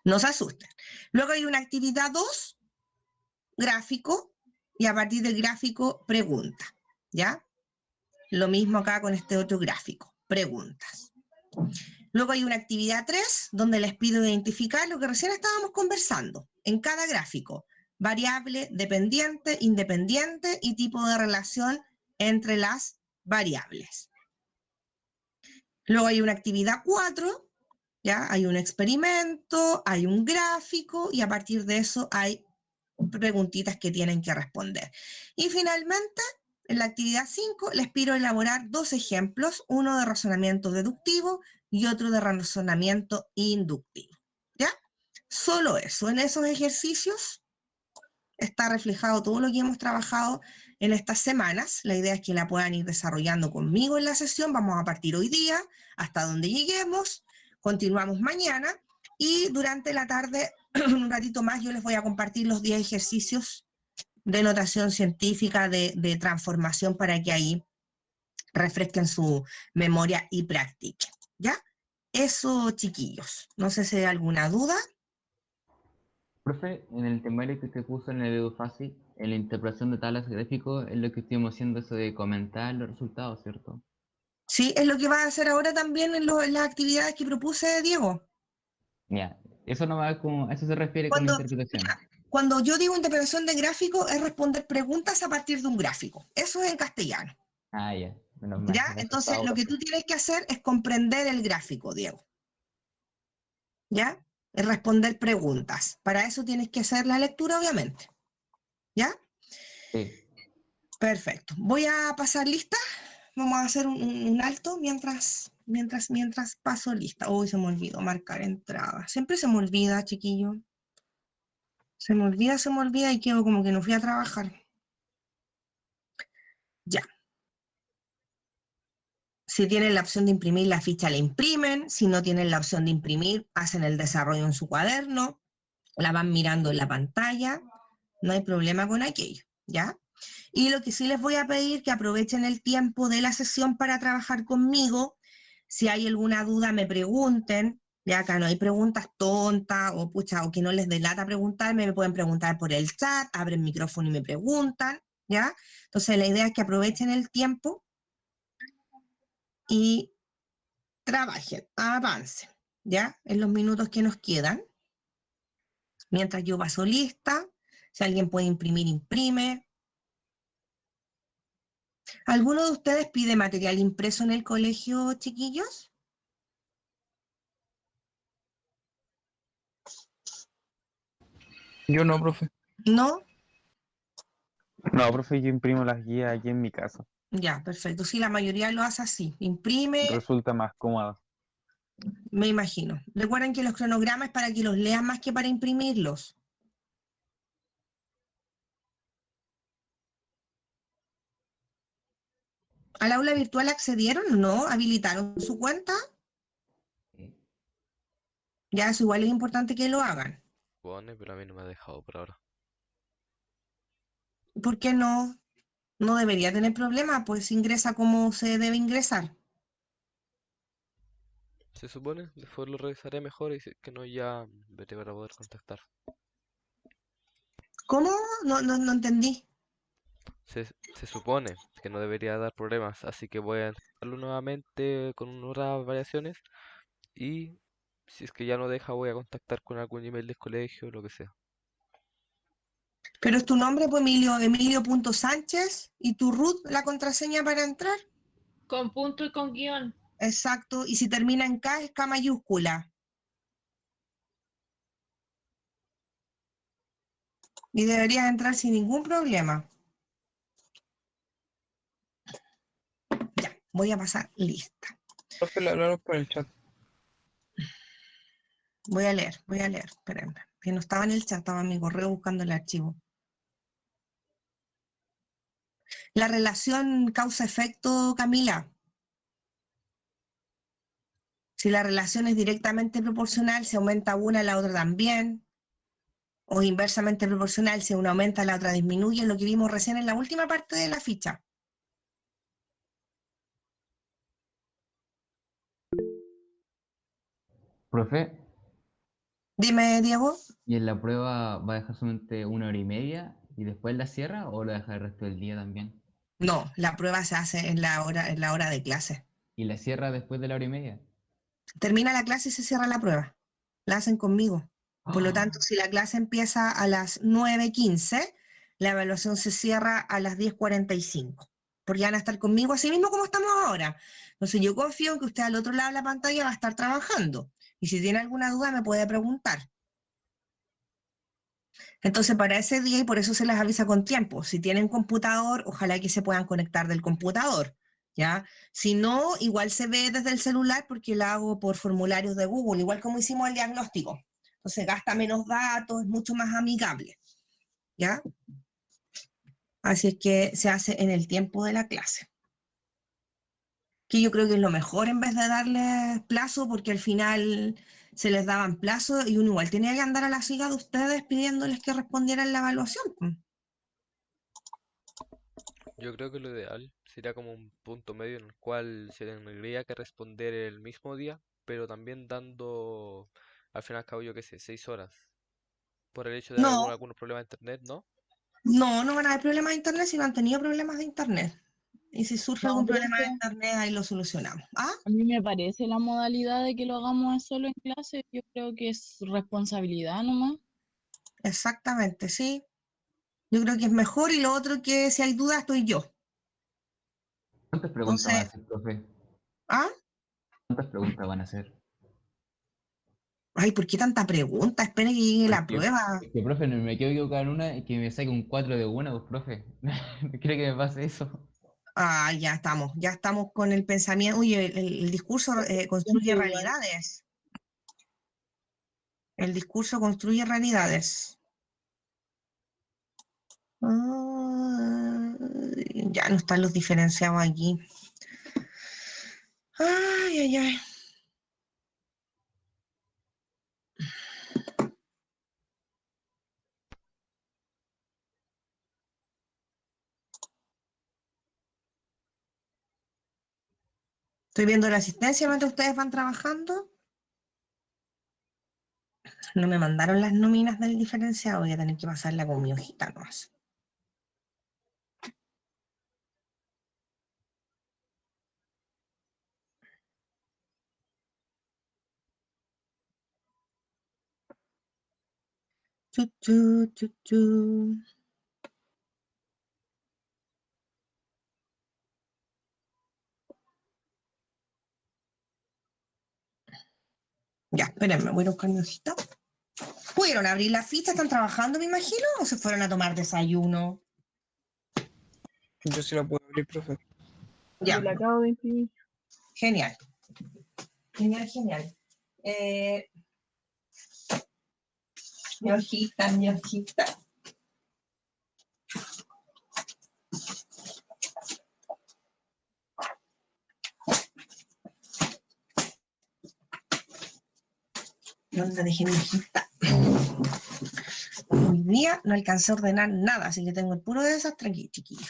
no se asusten. Luego hay una actividad 2, gráfico, y a partir del gráfico, pregunta, ¿ya? Lo mismo acá con este otro gráfico, preguntas. Luego hay una actividad 3, donde les pido identificar lo que recién estábamos conversando, en cada gráfico, variable, dependiente, independiente y tipo de relación entre las variables. Luego hay una actividad 4, ¿ya? Hay un experimento, hay un gráfico y a partir de eso hay preguntitas que tienen que responder. Y finalmente, en la actividad 5, les pido elaborar 2 ejemplos, uno de razonamiento deductivo y otro de razonamiento inductivo. ¿Ya? Solo eso. En esos ejercicios está reflejado todo lo que hemos trabajado en estas semanas. La idea es que la puedan ir desarrollando conmigo en la sesión. Vamos a partir hoy día hasta donde lleguemos. Continuamos mañana y durante la tarde, un ratito más, yo les voy a compartir los 10 ejercicios de notación científica, de transformación, para que ahí refresquen su memoria y practiquen. ¿Ya? Eso, chiquillos. No sé si hay alguna duda. Profe, en el temario que usted puso en el EduFácil, en la interpretación de tablas de gráficos, es lo que estuvimos haciendo eso de comentar los resultados, ¿cierto? Sí, es lo que va a hacer ahora también en las actividades que propuse, Diego. Ya, eso no va como, a eso se refiere con la Cuando, interpretación. cuando yo digo interpretación de gráfico, es responder preguntas a partir de un gráfico. Eso es en castellano. Ah, ya, menos mal. ¿Ya? Eso Entonces, estaba lo que profe. tú tienes que hacer es comprender el gráfico, Diego. ¿Ya? Es responder preguntas. Para eso tienes que hacer la lectura, obviamente. ¿Ya? Sí. Perfecto. Voy a pasar lista. Vamos a hacer un alto mientras paso lista. Uy, se me olvidó marcar entrada. Siempre se me olvida, chiquillo. Se me olvida y quedo como que no fui a trabajar. Ya. Si tienen la opción de imprimir la ficha, la imprimen. Si no tienen la opción de imprimir, hacen el desarrollo en su cuaderno. La van mirando en la pantalla. No hay problema con aquello, ¿ya? Y lo que sí les voy a pedir que aprovechen el tiempo de la sesión para trabajar conmigo. Si hay alguna duda, me pregunten. Ya acá no hay preguntas tontas o pucha, o que no les delata preguntarme, me pueden preguntar por el chat, abren micrófono y me preguntan, ¿ya? Entonces la idea es que aprovechen el tiempo y trabajen, avancen, ¿ya? En los minutos que nos quedan. Mientras yo paso lista, si alguien puede imprimir, imprime. ¿Alguno de ustedes pide material impreso en el colegio, chiquillos? Yo no, profe. ¿No? No, profe, yo imprimo las guías aquí en mi casa. Ya, perfecto. Sí, la mayoría lo hace así. Imprime, Resulta más cómodo. me imagino. Recuerden que los cronogramas es para que los lean más que para imprimirlos. ¿Al aula virtual accedieron? ¿No? ¿Habilitaron su cuenta? Sí. Ya, eso igual es importante que lo hagan. Pone, pero a mí no me ha dejado por ahora. ¿Por qué no? No debería tener problema, pues ingresa como se debe ingresar. Se supone, después lo revisaré mejor y si es que no ya veré para poder contactar. ¿Cómo? No entendí. Se supone que no debería dar problemas, así que voy a intentarlo nuevamente con unas variaciones y si es que ya no deja voy a contactar con algún email del colegio o lo que sea. Pero es tu nombre, pues Emilio, Emilio.Sánchez, y tu root, la contraseña para entrar. Con punto y con guión. Exacto, y si termina en K es K mayúscula. Y deberías entrar sin ningún problema. Ya, voy a pasar lista. Profe, le hablaron por el chat. Voy a leer, espérenme. Que no estaba en el chat, estaba en mi correo buscando el archivo. La relación causa-efecto, Camila. Si la relación es directamente proporcional, si aumenta una, la otra también. O inversamente proporcional, si una aumenta, la otra disminuye, lo que vimos recién en la última parte de la ficha. Profe, Dime, Diego. ¿y en la prueba va a dejar solamente 1 hora y media y después la cierra o lo deja el resto del día también? No, la prueba se hace en la hora de clase. ¿Y la cierra después de la 1 hora y media? Termina la clase y se cierra la prueba. La hacen conmigo. Por lo tanto, si la clase empieza a las 9:15, la evaluación se cierra a las 10:45. Porque van a estar conmigo así mismo como estamos ahora. Entonces yo confío en que usted al otro lado de la pantalla va a estar trabajando. Y si tiene alguna duda me puede preguntar. Entonces para ese día, y por eso se les avisa con tiempo, si tienen computador, ojalá que se puedan conectar del computador, ¿ya? Si no, igual se ve desde el celular porque la hago por formularios de Google, igual como hicimos el diagnóstico. Entonces gasta menos datos, es mucho más amigable, ¿ya? Así es que se hace en el tiempo de la clase. Que yo creo que es lo mejor en vez de darles plazo, porque al final se les daban plazo y uno igual tenía que andar a la siga de ustedes pidiéndoles que respondieran la evaluación, pues. Yo creo que lo ideal sería como un punto medio en el cual se tendría que responder el mismo día, pero también dando, al fin y al cabo, yo qué sé, 6 horas. Por el hecho de haber No, algunos problemas de internet, ¿no? no van a haber problemas de internet si no han tenido problemas de internet. Y si surge No, algún pero problema de internet, ahí lo solucionamos. ¿Ah? a mí me parece la modalidad de que lo hagamos solo en clase. Yo creo que es responsabilidad nomás. Exactamente, sí. Yo creo que es mejor y lo otro que si hay dudas estoy yo. ¿Cuántas preguntas van a Entonces, hacer, profe? ¿ah? ¿Cuántas preguntas van a hacer? Ay, ¿por qué tanta pregunta? Espere que llegue la Porque, prueba. es que, profe, no me quiero equivocar en una y que me saque un 4 de una, pues, profe. No quiero que me pase eso. Ah, ya estamos con el pensamiento. Oye, el discurso construye Siempre igual. realidades. El discurso construye realidades. Ah, ya no están los diferenciados aquí. Ay, ay, ay. Estoy viendo la asistencia mientras ustedes van trabajando. No me mandaron las nóminas del diferenciado, voy a tener que pasarla con mi hojita nomás. Chu, chu, chu, chu. Ya, espérenme, voy a buscar mi hojita. ¿Pudieron abrir la ficha? ¿Están trabajando, me imagino? ¿O se fueron a tomar desayuno? Yo sí la puedo abrir, profe. Ya, Yo la acabo de imprimir. genial. Genial. Mi hojita, mi hojita. ¿Dónde dejé mi hojita? Hoy día no alcancé a ordenar nada, así que tengo el puro desastre aquí, chiquillos.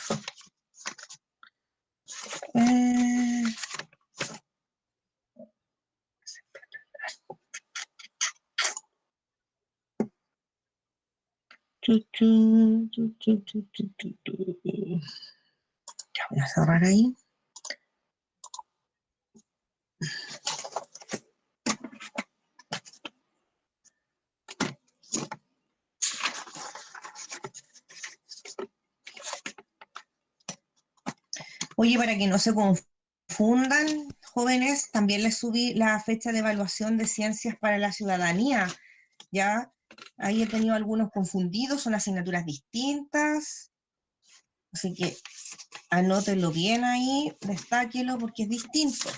Ya voy a cerrar ahí. Oye, para que no se confundan, jóvenes, también les subí la fecha de evaluación de ciencias para la ciudadanía. Ya, ahí he tenido algunos confundidos, son asignaturas distintas. Así que anótenlo bien ahí, destáquelo porque es distinto.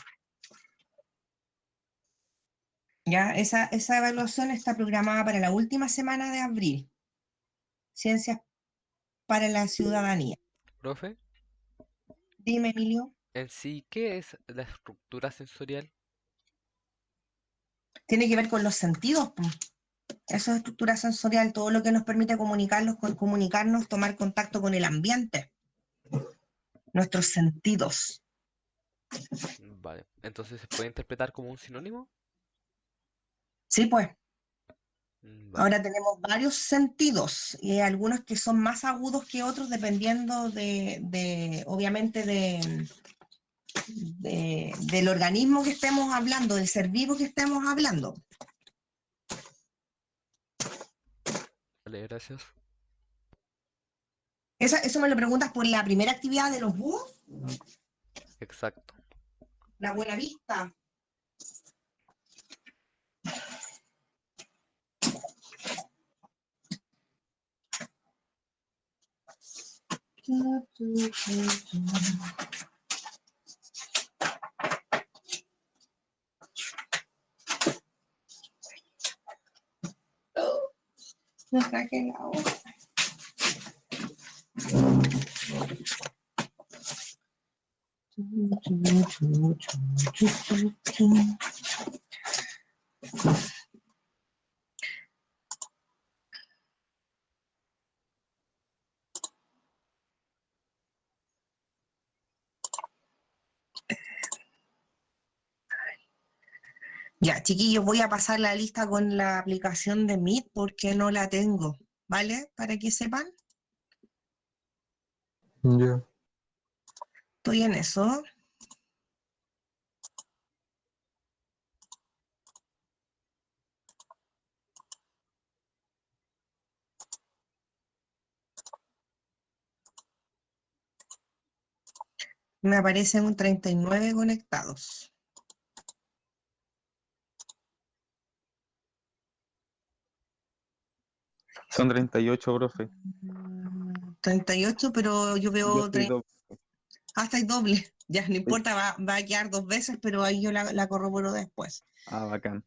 ¿ya? Esa evaluación está programada para la última semana de abril. Ciencias para la ciudadanía. Profe, Dime, Emilio. en sí, ¿qué es la estructura sensorial? Tiene que ver con los sentidos, po. Eso es estructura sensorial, todo lo que nos permite comunicarnos, tomar contacto con el ambiente, nuestros sentidos. Vale, entonces ¿se puede interpretar como un sinónimo? Sí, pues. Vale. Ahora tenemos varios sentidos y hay algunos que son más agudos que otros dependiendo obviamente, del organismo que estemos hablando, del ser vivo que estemos hablando. Vale, gracias. Eso me lo preguntas por la primera actividad de los búhos, Exacto. la buena vista. No traje la hoja. Ya, chiquillos, voy a pasar la lista con la aplicación de Meet porque no la tengo, ¿vale? Para que sepan, Ya. estoy en eso. Me aparecen un 39 conectados. Son 38, profe. 38, pero yo Yo veo estoy hasta el doble. Ya, no importa, va a quedar 2 veces, pero ahí yo la corroboro después. Ah, bacán.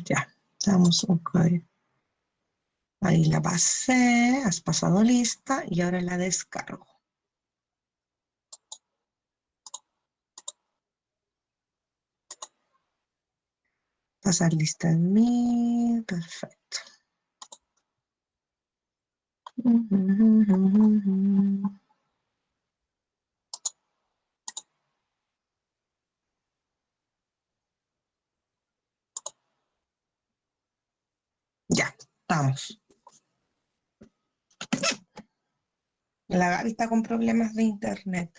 Ya, estamos ok. Ahí la pasé, has pasado lista y ahora la descargo. Pasar lista en mí, perfecto. Ya, estamos. La Gaby está con problemas de internet.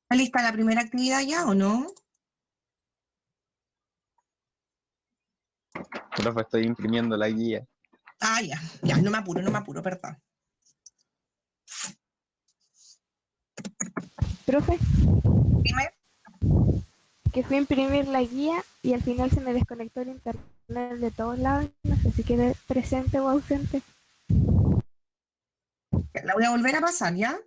¿Está lista la primera actividad ya o no? Profe, estoy imprimiendo la guía. Ah, ya, no me apuro, perdón. Profe, Dime. que fui a imprimir la guía y al final se me desconectó el internet de todos lados. No sé si quedé presente o ausente. La voy a volver a pasar, ¿ya?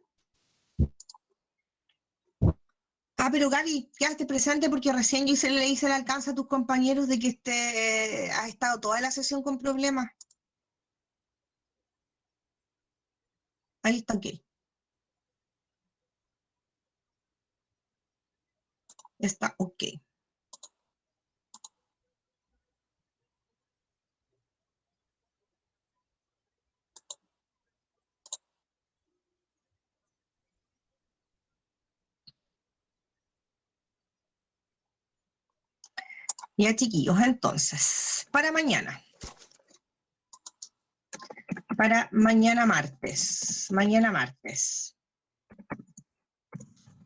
Ah, pero Gaby, quedaste presente porque recién le hice el alcance a tus compañeros de que has estado toda la sesión con problemas. Ahí está, ok. Está ok. Ya, chiquillos, entonces, para mañana. para mañana martes. Mañana martes.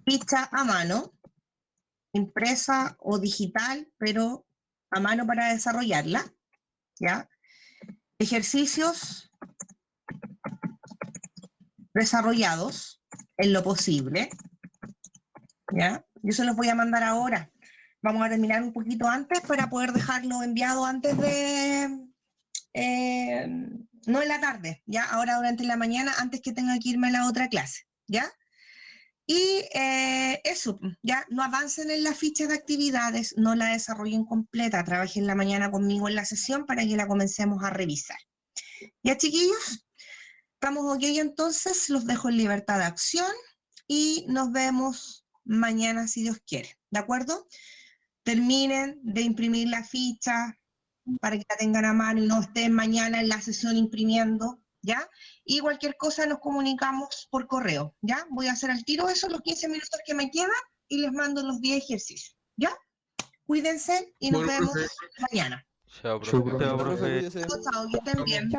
Ficha a mano, impresa o digital, pero a mano para desarrollarla, ¿ya? Ejercicios desarrollados en lo posible, ¿ya? Yo se los voy a mandar ahora. Vamos a terminar un poquito antes para poder dejarlo enviado antes de... no en la tarde, ¿ya? Ahora durante la mañana, antes que tenga que irme a la otra clase, ¿ya? Y eso, ya no avancen en la ficha de actividades, no la desarrollen completa, trabajen la mañana conmigo en la sesión para que la comencemos a revisar. ¿Ya, chiquillos? Estamos ok, entonces los dejo en libertad de acción y nos vemos mañana si Dios quiere, ¿de acuerdo? Terminen de imprimir la ficha para que la tengan a mano y no estén mañana en la sesión imprimiendo, ¿ya? Y cualquier cosa nos comunicamos por correo, ¿ya? Voy a hacer al tiro eso, los 15 minutos que me quedan, y les mando los 10 ejercicios, ¿ya? Cuídense y nos vemos mañana. Chao, Chau, profe. profe. Chao, profe. Chao, chao, que estén bien.